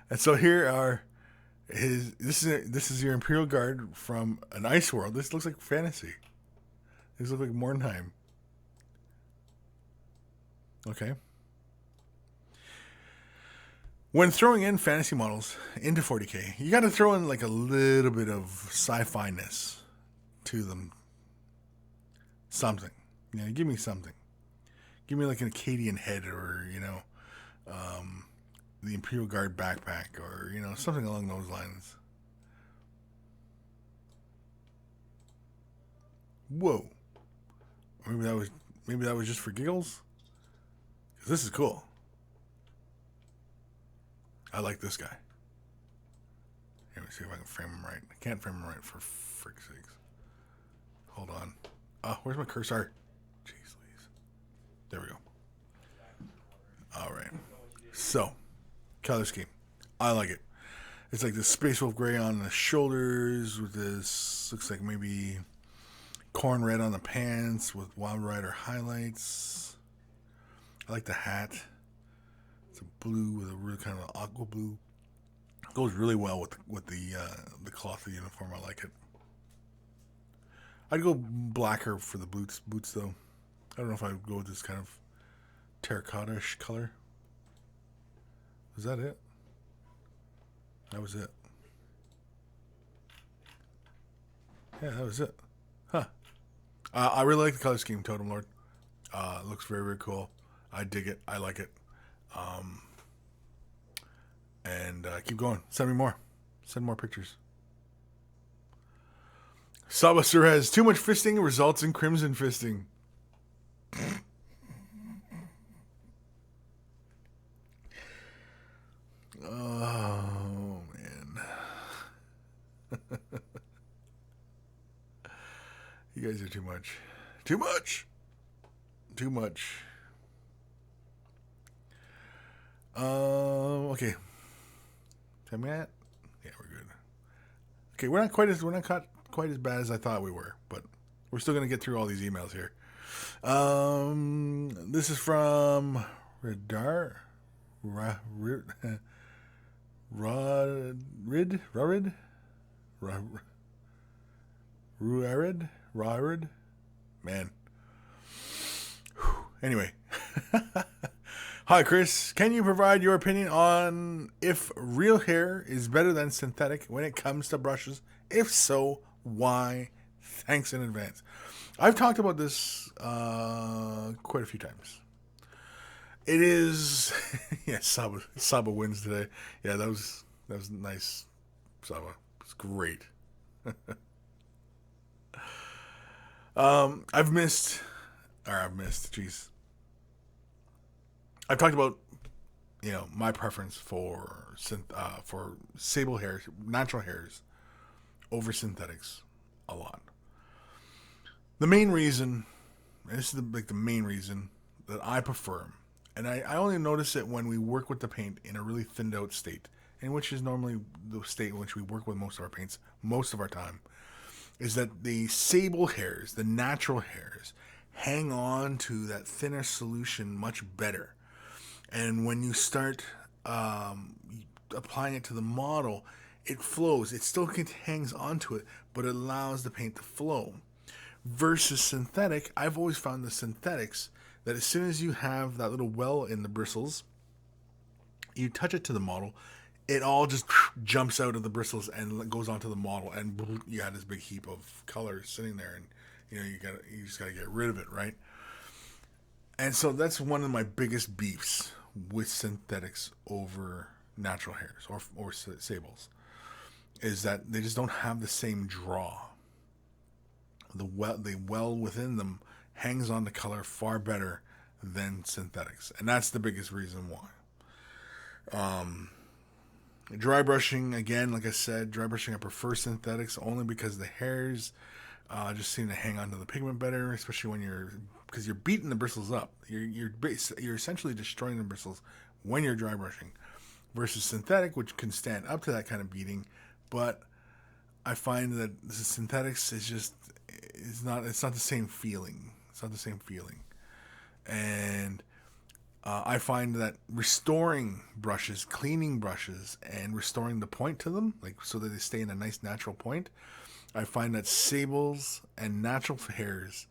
And so here are this is your Imperial Guard from an ice world. This looks like fantasy. These look like Mornheim. Okay. When throwing in fantasy models into 40K, you got to throw in like a little bit of sci-fi-ness to them. Something. Give me something. Give me like an Acadian head, or, the Imperial Guard backpack, or, something along those lines. Whoa. Maybe that was just for giggles? Because this is cool. I like this guy. Let me see if I can frame him right. I can't frame him right, for frick's sakes. Hold on. Oh, where's my cursor? Jeez Louise. There we go. All right. So, color scheme. I like it. It's like the Space Wolf gray on the shoulders with this, looks like maybe corn red on the pants with Wild Rider highlights. I like the hat. It's a blue with a really kind of aqua blue. It goes really well with the cloth of the uniform. I like it. I'd go blacker for the boots though. I don't know if I would go with this kind of terracotta-ish color. Was that it? That was it. Yeah, that was it. Huh. I really like the color scheme, Totem Lord. It looks very, very cool. I dig it. I like it. And keep going. Send me more. Send more pictures. Sabaster has too much fisting results in crimson fisting. Oh, man. You guys are too much. Too much. Too much. Okay. Tell me that. Yeah, we're good. Okay, we're not quite as bad as I thought we were, but we're still gonna get through all these emails here. This is from Radar. Ruarid? Man. Anyway. Hi, Kris. Can you provide your opinion on if real hair is better than synthetic when it comes to brushes? If so, why? Thanks in advance. I've talked about this quite a few times. It is... yeah, Saba wins today. Yeah, that was nice, Saba. It's great. I've missed... Jeez. I've talked about, my preference for sable hairs, natural hairs, over synthetics a lot. The main reason, and this is the main reason that I prefer, and I only notice it when we work with the paint in a really thinned out state, and which is normally the state in which we work with most of our paints most of our time, is that the sable hairs, the natural hairs, hang on to that thinner solution much better. And when you start applying it to the model, it flows. It still hangs onto it, but it allows the paint to flow. Versus synthetic, I've always found the synthetics that as soon as you have that little well in the bristles, you touch it to the model, it all just jumps out of the bristles and goes onto the model, and you have this big heap of color sitting there, and you just gotta get rid of it, right? And so that's one of my biggest beefs with synthetics over natural hairs or sables, is that they just don't have the same draw. The well within them hangs on the color far better than synthetics, and that's the biggest reason why. Dry brushing, again, like I said, dry brushing I prefer synthetics only because the hairs just seem to hang onto the pigment better, especially when because you're beating the bristles up. You're essentially destroying the bristles when you're dry brushing, versus synthetic, which can stand up to that kind of beating. But I find that the synthetics it's not the same feeling. It's not the same feeling, and I find that restoring brushes, cleaning brushes, and restoring the point to them, so that they stay in a nice natural point, I find that sables and natural hairs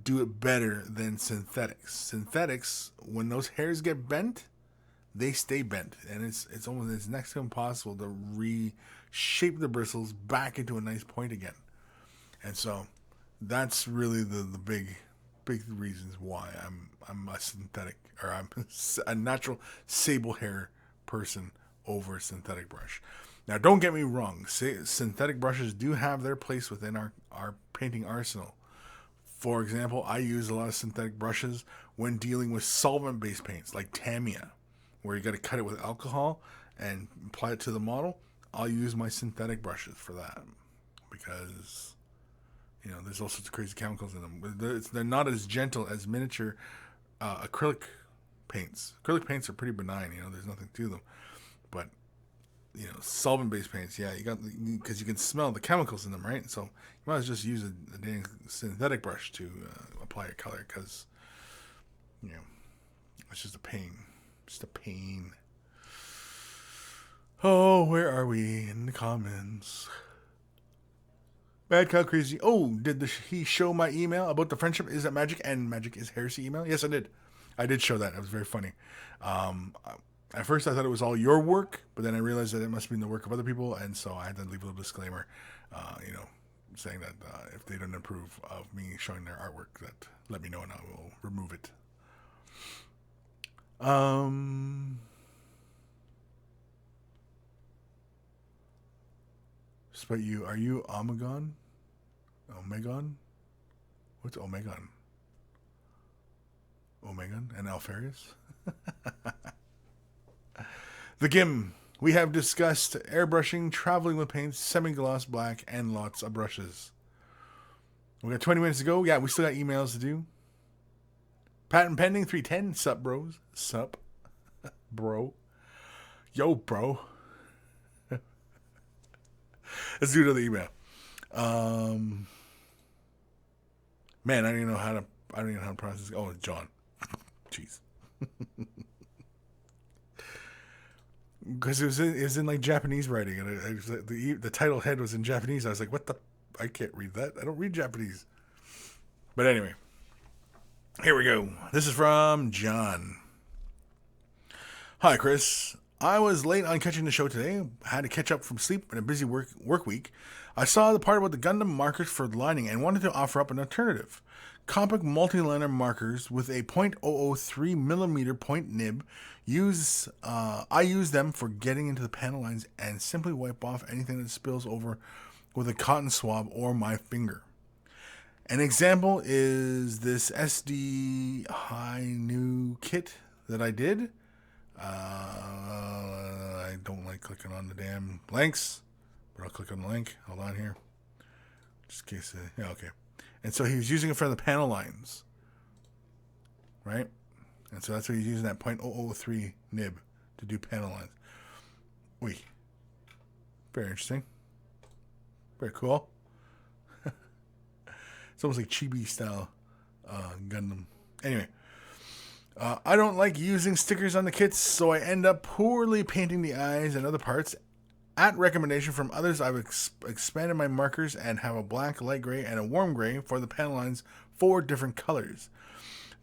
do it better than synthetics. Synthetics, when those hairs get bent, they stay bent, and it's next to impossible to reshape the bristles back into a nice point again. And so that's really the big reasons why I'm a synthetic, or I'm a natural sable hair person over a synthetic brush. Now, don't get me wrong. Synthetic brushes do have their place within our painting arsenal. For example, I use a lot of synthetic brushes when dealing with solvent-based paints like Tamiya, where you got to cut it with alcohol and apply it to the model. I'll use my synthetic brushes for that because, there's all sorts of crazy chemicals in them. They're not as gentle as miniature acrylic paints. Acrylic paints are pretty benign. There's nothing to them. But solvent-based paints, yeah, because you can smell the chemicals in them, right? So you might as well just use a dang synthetic brush to apply your color, because It's just a pain. Just a pain. Oh, where are we in the comments? Mad Cow Crazy. Oh, did he show my email about the friendship? Is that magic and magic is heresy email? Yes, I did. I did show that. It was very funny. At first, I thought it was all your work, but then I realized that it must be in the work of other people, and so I had to leave a little disclaimer, saying that if they don't approve of me showing their artwork, that let me know and I will remove it. Despite you, are you Omegon? Omegon? What's Omegon? Omegon and Alfarius? The Gim. We have discussed airbrushing, traveling with paints, semi-gloss black, and lots of brushes. We got 20 minutes to go. Yeah, we still got emails to do. Patent pending 310. Sup, bros? Sup, bro? Yo, bro. Let's do another email. Man, I don't even know how to process this. Oh, it's John. Jeez. Because it was in like Japanese writing, and the title head was in Japanese. I was like, what the? I can't read that. I don't read Japanese. But anyway, here we go. This is from John. Hi, Kris. I was late on catching the show today. I had to catch up from sleep in a busy work week. I saw the part about the Gundam markers for lining and wanted to offer up an alternative. Copic multi-liner markers with a .003mm point nib. I use them for getting into the panel lines and simply wipe off anything that spills over with a cotton swab or my finger. An example is this SD High New kit that I did. I don't like clicking on the damn links, but I'll click on the link. Hold on here. Just in case. Yeah, okay. And so he was using it for the panel lines, right? And so that's why he's using that .003 nib to do panel lines. Wait. Very interesting. Very cool. It's almost like chibi style Gundam. Anyway. I don't like using stickers on the kits, so I end up poorly painting the eyes and other parts. At recommendation from others, I've expanded my markers and have a black, light gray, and a warm gray for the panel lines, 4 different colors.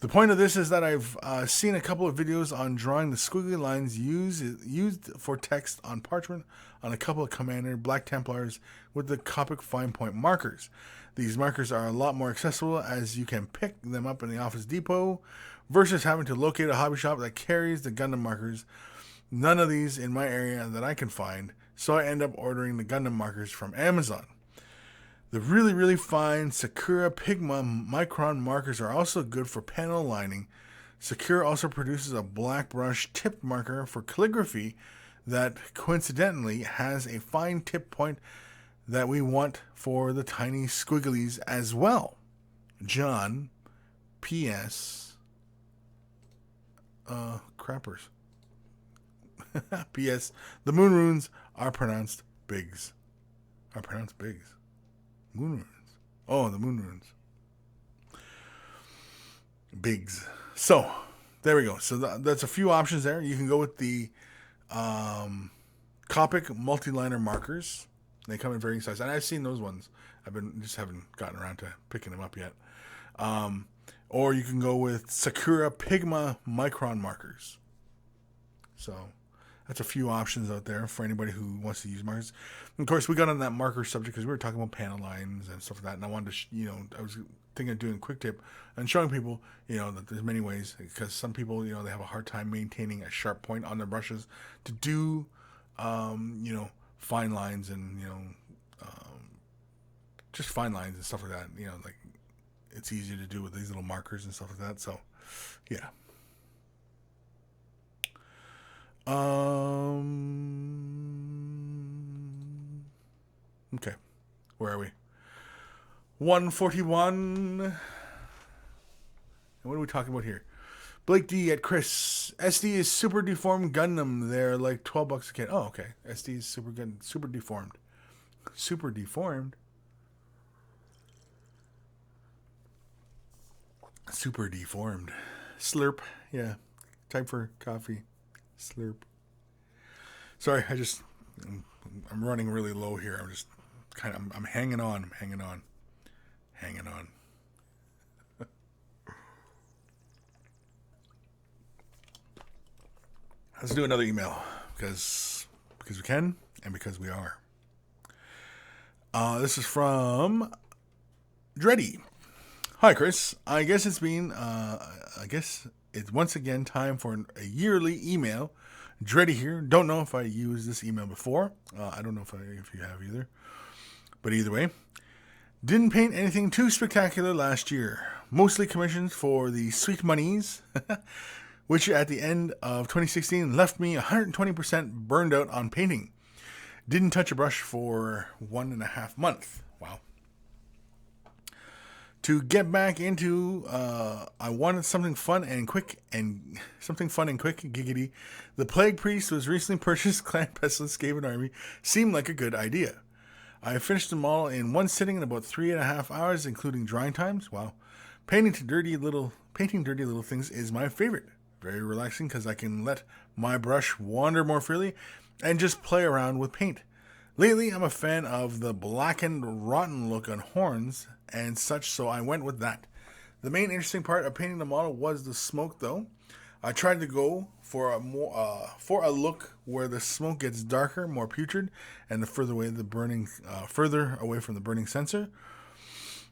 The point of this is that I've seen a couple of videos on drawing the squiggly lines used for text on parchment on a couple of Commander Black Templars with the Copic fine point markers. These markers are a lot more accessible as you can pick them up in the Office Depot versus having to locate a hobby shop that carries the Gundam markers. None of these in my area that I can find, so I end up ordering the Gundam markers from Amazon. The really, really fine Sakura Pigma Micron markers are also good for panel lining. Sakura also produces a black brush tipped marker for calligraphy that coincidentally has a fine tip point that we want for the tiny squigglies as well. John, P.S. Crappers. P.S. The moon runes are pronounced bigs. Moon runes. Oh, the moon runes. Bigs. So, there we go. So that's a few options there. You can go with the Copic multi-liner markers. They come in varying sizes. And I've seen those ones. Haven't gotten around to picking them up yet. Or you can go with Sakura Pigma Micron markers. So that's a few options out there for anybody who wants to use markers. And of course, we got on that marker subject because we were talking about panel lines and stuff like that. And I wanted to, I was thinking of doing a quick tip and showing people, that there's many ways, because some people, they have a hard time maintaining a sharp point on their brushes to do, fine lines and, just fine lines and stuff like that. Like it's easier to do with these little markers and stuff like that. So, yeah. Okay. Where are we? 141. And what are we talking about here? Blake D at Kris. SD is super deformed Gundam. They're like $12 a kit. Oh, okay. SD is super deformed. Super deformed. Super deformed. Slurp. Yeah. Time for coffee. Slurp. Sorry, I'm running really low here. I'm just I'm hanging on. I'm hanging on. Hanging on. Let's do another email because we can and because we are. This is from Dreddy. Hi, Kris. I guess it's once again time for a yearly email. Dreddy here. Don't know if I used this email before. I don't know if you have either. But either way, didn't paint anything too spectacular last year. Mostly commissions for the Sweet Monies, which at the end of 2016 left me 120% burned out on painting. Didn't touch a brush for 1.5 months. Wow. To get back into, I wanted something fun and quick, giggity. The Plague Priest was recently purchased. Clan Pestilence Skaven Army seemed like a good idea. I finished them all in one sitting in about 3.5 hours, including drying times. Wow. Painting dirty little things is my favorite. Very relaxing because I can let my brush wander more freely and just play around with paint. Lately, I'm a fan of the blackened, rotten look on horns and such, so I went with that. The main interesting part of painting the model was the smoke, though. I tried to go for a look where the smoke gets darker, more putrid, and the further away from the burning sensor.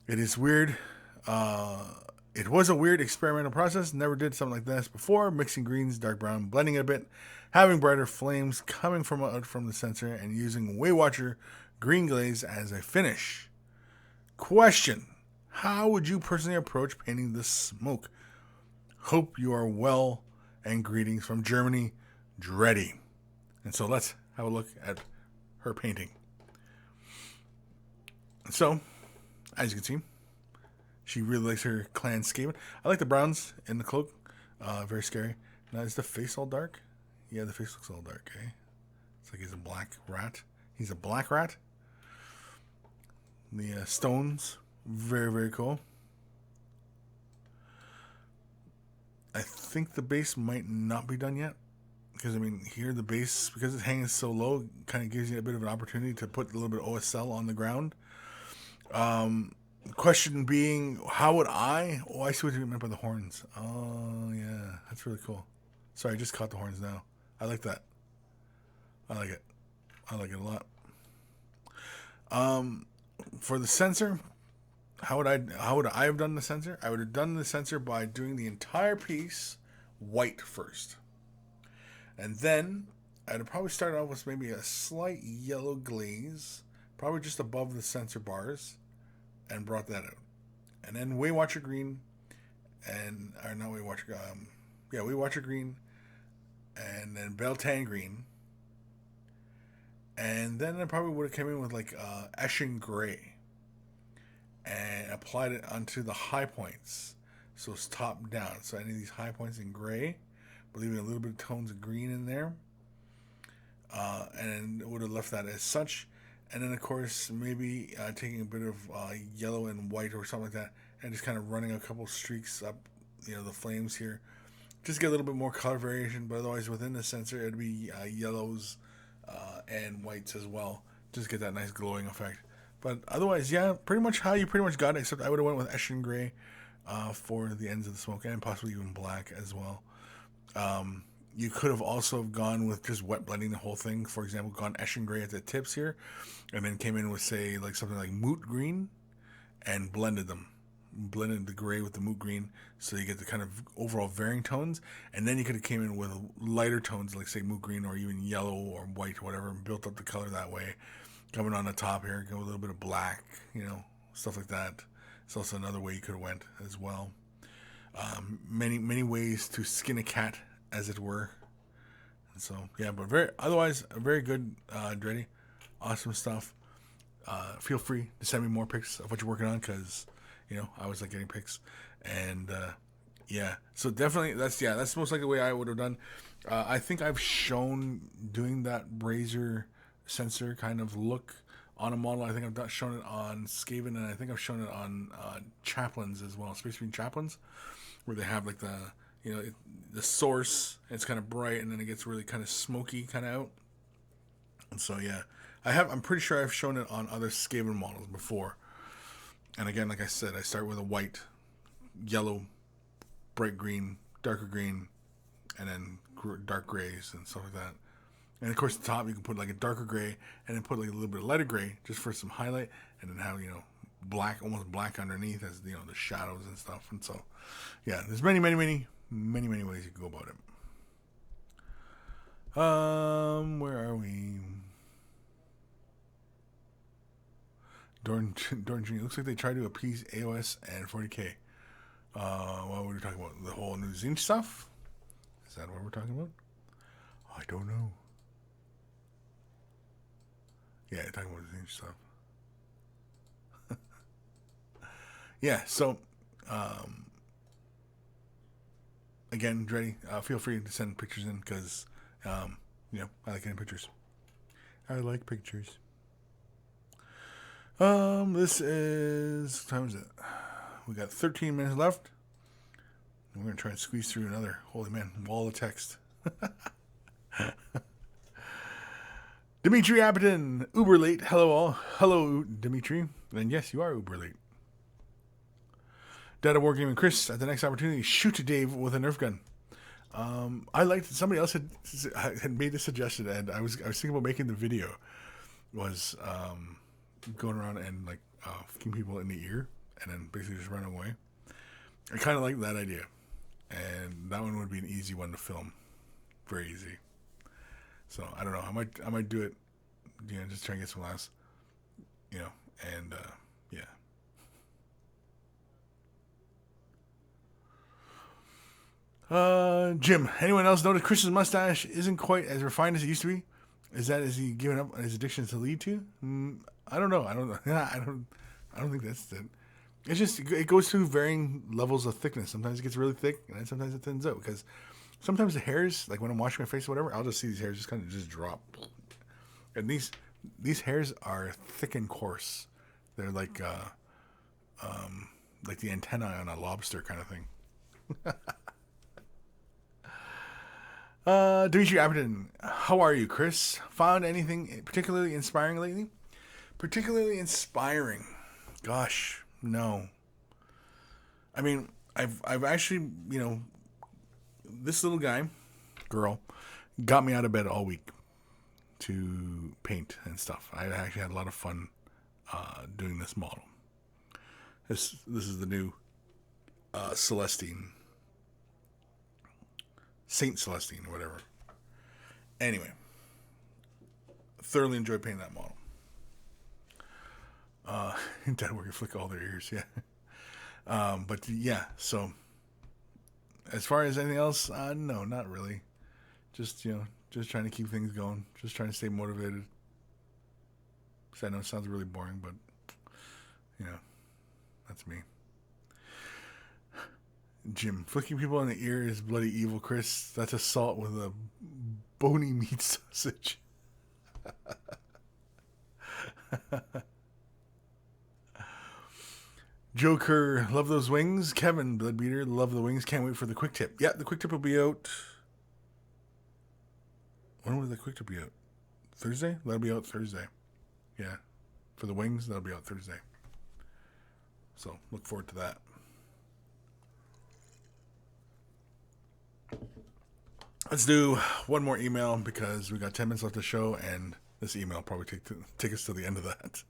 It is weird. It was a weird experimental process. Never did something like this before. Mixing greens, dark brown, blending it a bit, having brighter flames coming from the sensor, and using Waywatcher green glaze as a finish. Question: how would you personally approach painting this smoke? Hope you are well, and greetings from Germany, Dreddy. And so let's have a look at her painting. So, as you can see, she really likes her clan Skaven. I like the browns in the cloak. Very scary. Now, is the face all dark? Yeah, the face looks all dark, eh? It's like he's a black rat. He's a black rat. The stones, very, very cool. I think the base might not be done yet. Because, I mean, here the base, because it's hanging so low, kind of gives you a bit of an opportunity to put a little bit of OSL on the ground. Question being, how would I... Oh, I see what you meant by the horns. Oh, yeah. That's really cool. Sorry, I just caught the horns now. I like that. I like it. I like it a lot. For the sensor, how would I have done the sensor? I would have done the sensor by doing the entire piece white first. And then I'd have probably started off with maybe a slight yellow glaze, probably just above the sensor bars, and brought that out. And then Waywatcher green, Waywatcher green, and then Beltane green. And then I probably would have come in with like Eshin gray and applied it onto the high points. So it's top down. So any of these high points in gray, but leaving a little bit of tones of green in there. And it would have left that as such. And then, of course, maybe taking a bit of yellow and white or something like that, and just kind of running a couple streaks up, the flames here. Just get a little bit more color variation, but otherwise within the sensor, it'd be yellows and whites as well. Just get that nice glowing effect. But otherwise, yeah, pretty much how you pretty much got it, except I would have went with Eshin gray for the ends of the smoke, and possibly even black as well. You could have also gone with just wet blending the whole thing. For example, gone Eshin gray at the tips here, and then came in with, say, like something like moot green, and blended them. Blended the gray with the moot green, so you get the kind of overall varying tones. And then you could have came in with lighter tones, like say moot green or even yellow or white or whatever, and built up the color that way. Coming on the top here, go a little bit of black, stuff like that. It's also another way you could have went as well. Many ways to skin a cat, as it were. And so yeah, but otherwise very good, Dreddy. Awesome stuff. Feel free to send me more pics of what you're working on, because I always like getting pics. And yeah, so definitely that's most likely the way I would have done. I think I've shown doing that brazier sensor kind of look on a model. I think I've shown it on Skaven, and I think I've shown it on Chaplains as well, Space Marine Chaplains, where they have like the the source. It's kind of bright, and then it gets really kind of smoky, kind of out. And so yeah, I'm pretty sure I've shown it on other Skaven models before. And again, like I said, I start with a white, yellow, bright green, darker green, and then dark grays and stuff like that. And of course, at the top you can put like a darker gray, and then put like a little bit of lighter gray just for some highlight, and then have black, almost black underneath as the shadows and stuff. And so, yeah, there's many ways you can go about it. Where are we? Dorn Jr. Looks like they tried to appease AOS and 40k. What were we talking about? The whole new Zinch stuff? Is that what we're talking about? I don't know. Yeah, talking about the Zinch stuff. Yeah, so again, Dreddy, feel free to send pictures in because I like getting pictures. I like pictures. This is, what time is it? We got 13 minutes left. And we're gonna try and squeeze through another, holy man, wall of text. Dimitri Abbott, uber late. Hello all. Hello, Dimitri. And yes, you are uber late. Dad of Wargaming Kris, at the next opportunity, shoot Dave with a Nerf gun. I liked, somebody else had made a suggestion, and I was thinking about making the video. Was going around and like fucking people in the ear, and then basically just run away. I kind of like that idea, and that one would be an easy one to film, very easy. So I don't know. I might do it. Just try and get some laughs. And yeah. Jim, anyone else notice Chris's mustache isn't quite as refined as it used to be? Is he giving up on his addiction to lead to? I don't know. I don't think that's it. It's just, it goes through varying levels of thickness. Sometimes it gets really thick, and then sometimes it thins out. Because sometimes the hairs, like when I'm washing my face or whatever, I'll just see these hairs just kind of just drop. And these hairs are thick and coarse. They're like the antennae on a lobster kind of thing. Dimitri Aberdeen, how are you, Kris? Found anything particularly inspiring lately? Particularly inspiring? Gosh, no. I mean, I've actually, this little girl, got me out of bed all week to paint and stuff. I actually had a lot of fun doing this model. This is the new Celestine. Saint Celestine, or whatever. Anyway, thoroughly enjoyed painting that model. Dad working flick all their ears, yeah. But yeah, so as far as anything else, no, not really. Just trying to keep things going. Just trying to stay motivated. Because I know it sounds really boring, but that's me. Jim, flicking people in the ear is bloody evil, Kris. That's assault with a bony meat sausage. Joker, love those wings. Kevin, Bloodbeater, love the wings. Can't wait for the quick tip. Yeah, the quick tip will be out. When will the quick tip be out? Thursday? That'll be out Thursday. Yeah. For the wings, that'll be out Thursday. So, look forward to that. Let's do one more email because we got 10 minutes left of the show, and this email will probably take us to the end of that.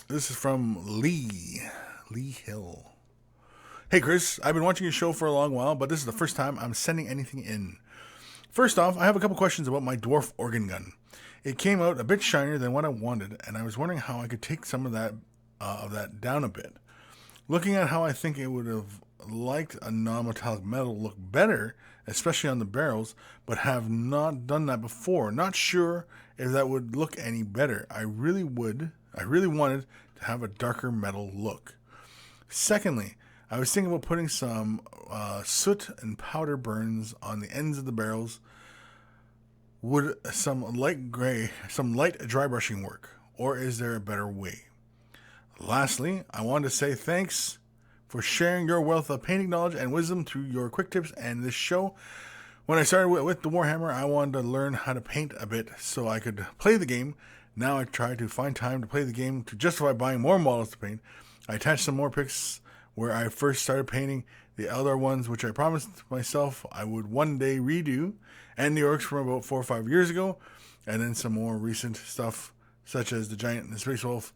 This is from Lee Hill. Hey, Kris, I've been watching your show for a long while, but this is the first time I'm sending anything in. First off, I have a couple questions about my dwarf organ gun. It came out a bit shinier than what I wanted, and I was wondering how I could take some of that down a bit. Looking at how I think it would have liked a non-metallic metal look better, especially on the barrels, but have not done that before. Not sure if that would look any better. I really wanted to have a darker metal look. Secondly, I was thinking about putting some soot and powder burns on the ends of the barrels. Would some light dry brushing work, or is there a better way? Lastly, I want to say thanks for sharing your wealth of painting knowledge and wisdom through your quick tips and this show. When I started with the Warhammer, I wanted to learn how to paint a bit so I could play the game. Now I try to find time to play the game to justify buying more models to paint. I attached some more pics where I first started painting the Eldar ones, which I promised myself I would one day redo, and the orcs from about 4 or 5 years ago, and then some more recent stuff such as the Giant and the Space Wolf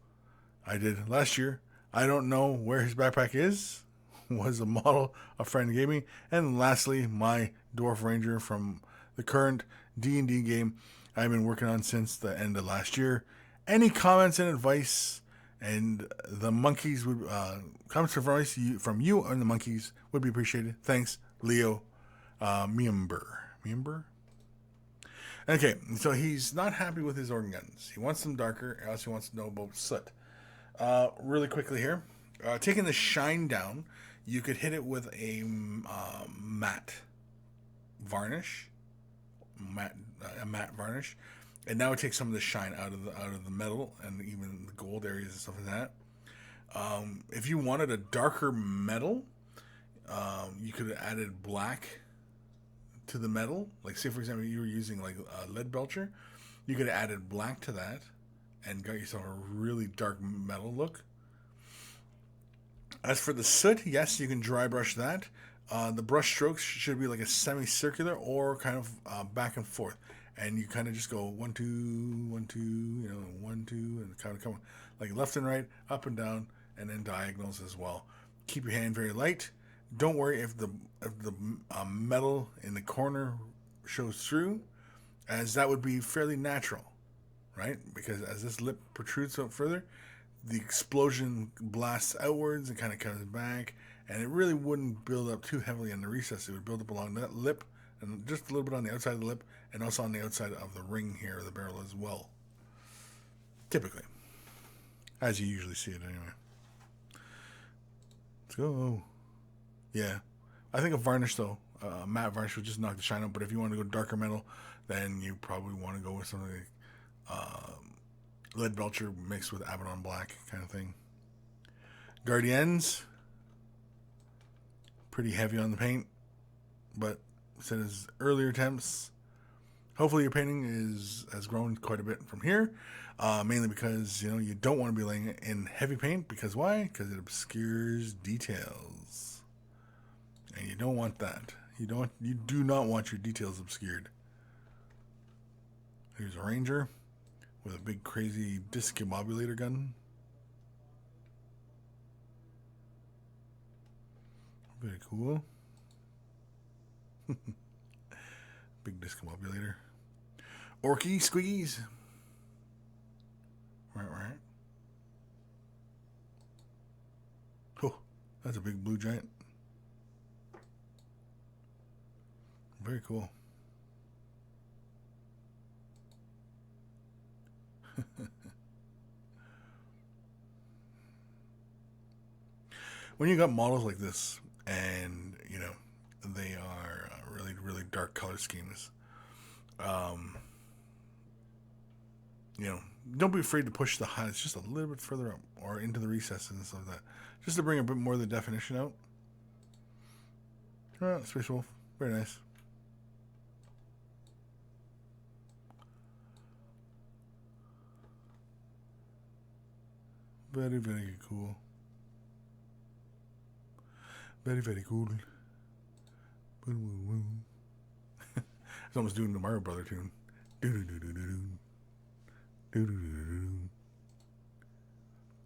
I did last year. I don't know where his backpack is. Was a model a friend gave me. And lastly, my Dwarf Ranger from the current D&D game I've been working on since the end of last year. Any comments and advice, and the monkeys would comments and advice from you and the monkeys would be appreciated. Thanks, Leo Miember. Okay, so he's not happy with his organ guns. He wants them darker, or else he wants to know about soot. Really quickly here, taking the shine down, you could hit it with a matte varnish, a matte varnish, and now it takes some of the shine out of the metal and even the gold areas and stuff like that. If you wanted a darker metal, you could have added black to the metal. Like, say for example, you were using like a lead belcher, you could have added black to that and got yourself a really dark metal look. As for the soot, yes, you can dry brush that. The brush strokes should be like a semicircular or kind of back and forth. And you kind of just go 1, 2, 1, 2, 1, 2, and kind of come like left and right, up and down, and then diagonals as well. Keep your hand very light. Don't worry if the metal in the corner shows through, as that would be fairly natural, right? Because as this lip protrudes out further, the explosion blasts outwards and kind of comes back, and it really wouldn't build up too heavily in the recess. It would build up along that lip and just a little bit on the outside of the lip, and also on the outside of the ring here, of the barrel as well. Typically, as you usually see it anyway. Let's go. Yeah, I think a varnish though, matte varnish would just knock the shine out. But if you want to go darker metal, then you probably want to go with something like lead belcher mixed with Abaddon black kind of thing. Guardians, pretty heavy on the paint, but said his earlier attempts. Hopefully your painting has grown quite a bit from here, mainly because you don't want to be laying in heavy paint. Because why? Because it obscures details, and you don't want that. You do not want your details obscured. Here's a ranger with a big crazy discombobulator gun. Very cool. Big discombobulator. Orky squeeze. Right. Oh, that's a big blue giant. Very cool. When you got models like this, and they are really, really dark color schemes, don't be afraid to push the highlights just a little bit further up or into the recesses and stuff like that, just to bring a bit more of the definition out. Space Wolf, very nice. Very, very cool. Very, very cool. It's almost doing the Mario Brother tune.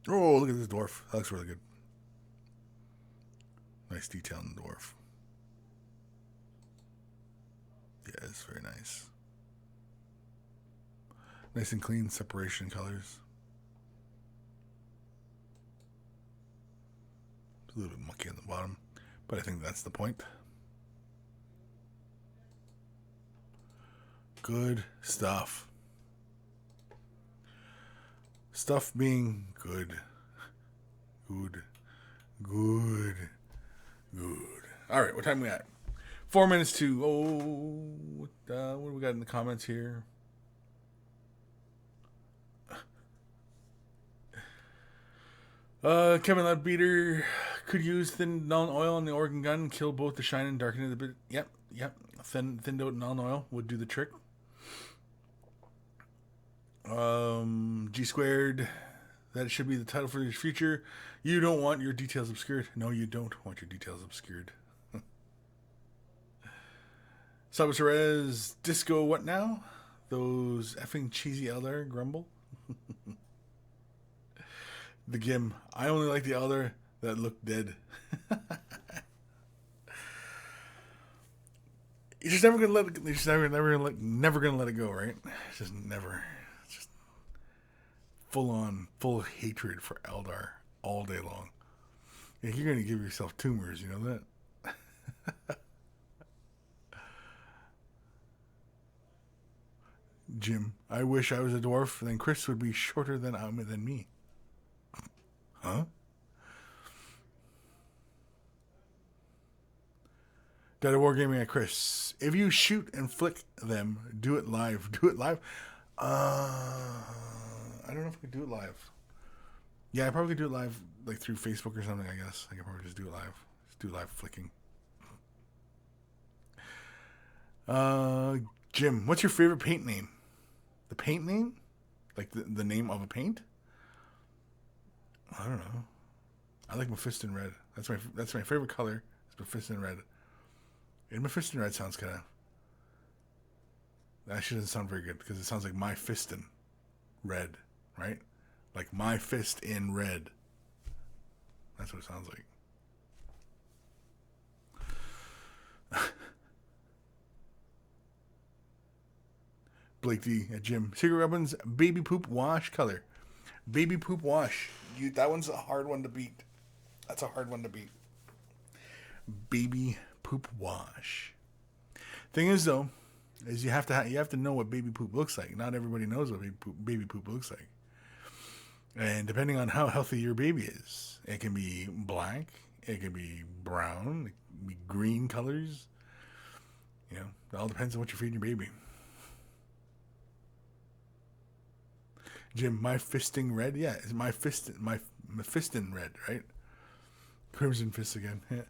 Oh, look at this dwarf. That looks really good. Nice detail on the dwarf. Yeah, it's very nice. Nice and clean separation colors. It's a little bit mucky on the bottom, but I think that's the point. Good stuff. Stuff being good. Good. All right, what time we at? 4 minutes to... what do we got in the comments here? Kevin Leadbeater could use thin Nuln oil on the organ gun and kill both the shine and darken it a bit. Yep. Thinned out Nuln oil would do the trick. G squared. That should be the title for your future. You don't want your details obscured. No, you don't want your details obscured. Sabaterez, Disco, what now? Those effing cheesy Elder grumble. The Gim, I only like the Elder that looked dead. You're just never gonna let it. You're just never gonna let it go, right? Just never. Just full hatred for Eldar all day long. You're gonna give yourself tumors, you know that. Jim, I wish I was a dwarf. Then Kris would be shorter than me. Huh? Dead of Wargaming at Kris. If you shoot and flick them, do it live. Do it live? I don't know if we could do it live. Yeah, I probably could do it live, like through Facebook or something, I guess. I could probably just do it live. Just do live flicking. Jim, what's your favorite paint name? The paint name? Like the name of a paint? I don't know. I like Mephiston Red. That's my favorite color. It's Mephiston Red. And Mephiston Red sounds kind of... That actually doesn't sound very good because it sounds like my fistin' red, right? Like my fist in red. That's what it sounds like. Blake D at Jim. Secret Weapons baby poop wash color. Baby poop wash. That one's a hard one to beat. That's a hard one to beat. Baby poop wash. Thing is though, is you have to know what baby poop looks like. Not everybody knows what baby poop looks like. And depending on how healthy your baby is, it can be black, it can be brown, it can be green colors. You know, it all depends on what you're feeding your baby. Jim, my fisting red? Yeah, it's my Mephiston red, right? Crimson Fist again. Yeah.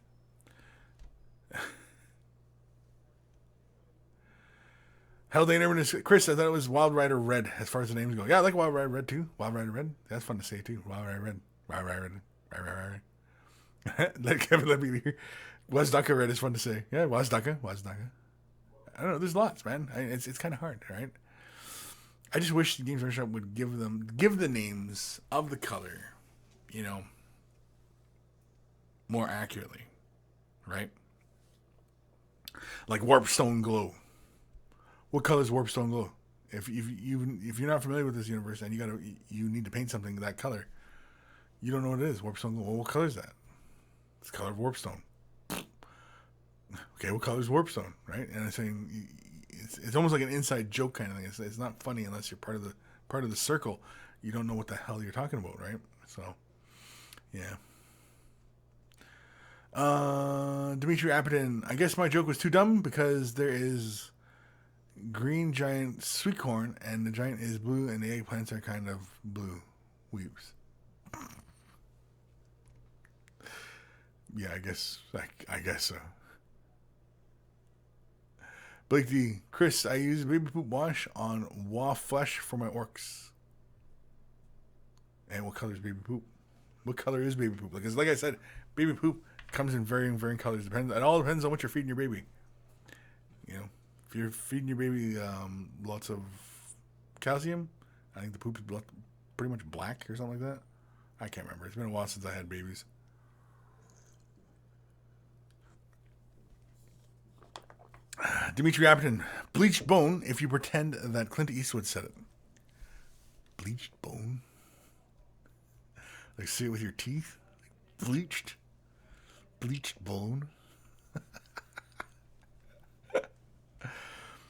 Hellday Kris, I thought it was Wild Rider Red as far as the names go. Yeah, I like Wild Rider Red too. Wild Rider Red. That's fun to say too. Wild Rider Red. Wild Rider Red. Let Kevin be here. Wazdaka Red is fun to say. Yeah, Wazdaka. I don't know. There's lots, man. It's kind of hard, right? I just wish the Games Workshop would give the names of the color, you know, more accurately, right? Like Warpstone Glow. What color is Warpstone Glow? If you're not familiar with this universe and you need to paint something that color, you don't know what it is. Warpstone Glow. Well, what color is that? It's the color of Warpstone. Okay, what color is Warpstone? Right? And I'm saying it's almost like an inside joke kind of thing. It's not funny unless you're part of the circle. You don't know what the hell you're talking about, right? So, yeah. Dimitri Appetin. I guess my joke was too dumb because there is green giant sweet corn and the giant is blue and the eggplants are kind of blue. Weeps. Yeah, I guess so. Blake D. Kris, I use baby poop wash on raw flesh for my orcs. And what color is baby poop? What color is baby poop? Because like I said, baby poop comes in varying colors. It all depends on what you're feeding your baby. You know, if you're feeding your baby lots of calcium, I think the poop is pretty much black or something like that. I can't remember. It's been a while since I had babies. Dimitri Appetin, bleached bone if you pretend that Clint Eastwood said it. Bleached bone? Like, say it with your teeth? Like, bleached bone?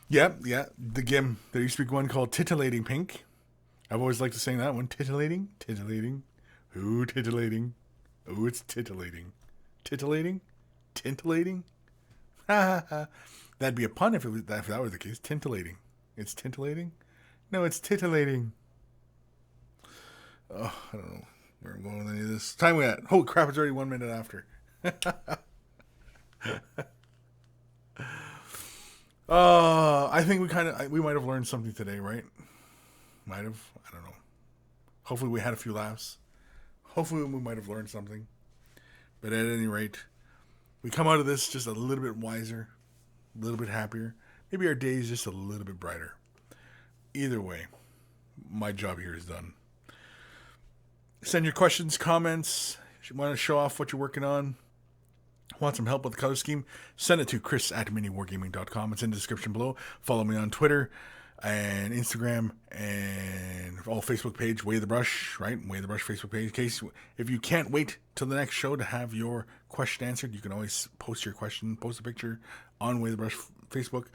Yeah. The Gim. There used to be one called Titillating Pink. I've always liked to sing that one. Titillating. Ooh, titillating. Ooh, it's titillating. Tintillating? Ha ha ha. That'd be a pun if that were the case. Tintillating. It's tintillating? No, it's titillating. Oh, I don't know. where I'm going with any of this. Time we at? Holy crap! It's already 1 minute after. I think we might have learned something today, right? Might have. I don't know. Hopefully we had a few laughs. Hopefully we might have learned something. But at any rate, we come out of this just a little bit wiser, a little bit happier. Maybe our day is just a little bit brighter. Either way, my job here is done. Send your questions, comments. If you want to show off what you're working on, want some help with the color scheme, send it to Kris@miniwargaming.com. It's in the description below. Follow me on Twitter and Instagram and all Facebook page, Way the Brush, right? Way the Brush Facebook page. In case if you can't wait till the next show to have your question answered, you can always post your question, post a picture on Way the Brush Facebook.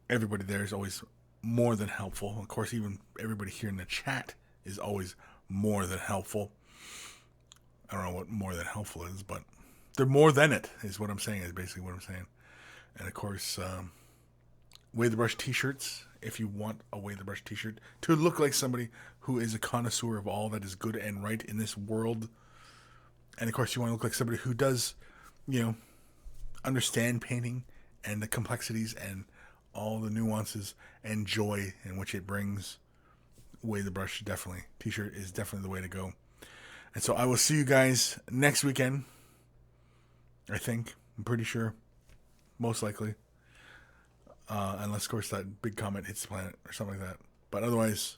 Everybody there is always more than helpful. Of course, even everybody here in the chat is always more than helpful. I don't know what more than helpful is, but they're more than it, is what I'm saying, is basically what I'm saying. And of course, Way the Brush t-shirts, if you want a Way the Brush t-shirt to look like somebody who is a connoisseur of all that is good and right in this world. And of course, you want to look like somebody who does, understand painting and the complexities and all the nuances and joy in which it brings. Way the Brush t-shirt is definitely the way to go. And so I will see you guys next weekend. I think. I'm pretty sure. Most likely. Unless, of course, that big comet hits the planet or something like that. But otherwise...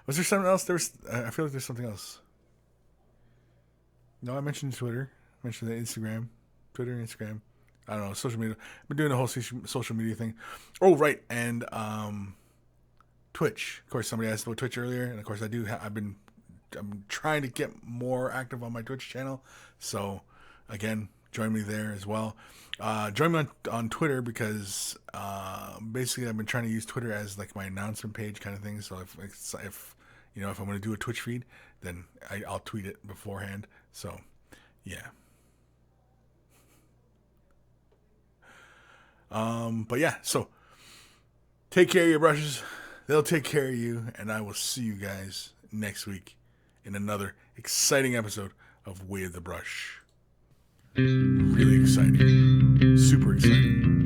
Was there something else? I feel like there's something else. No, I mentioned Twitter. I mentioned the Instagram. Twitter and Instagram. I don't know. Social media. I've been doing the whole social media thing. Oh, right. And Twitch. Of course, somebody asked about Twitch earlier. And, of course, I do. I'm trying to get more active on my Twitch channel. So, again, join me there as well. Join me on Twitter because basically I've been trying to use Twitter as like my announcement page kind of thing. So if I'm going to do a Twitch feed, then I'll tweet it beforehand. So, yeah. But yeah, so take care of your brushes. They'll take care of you. And I will see you guys next week in another exciting episode of Way of the Brush. Really exciting. Super exciting.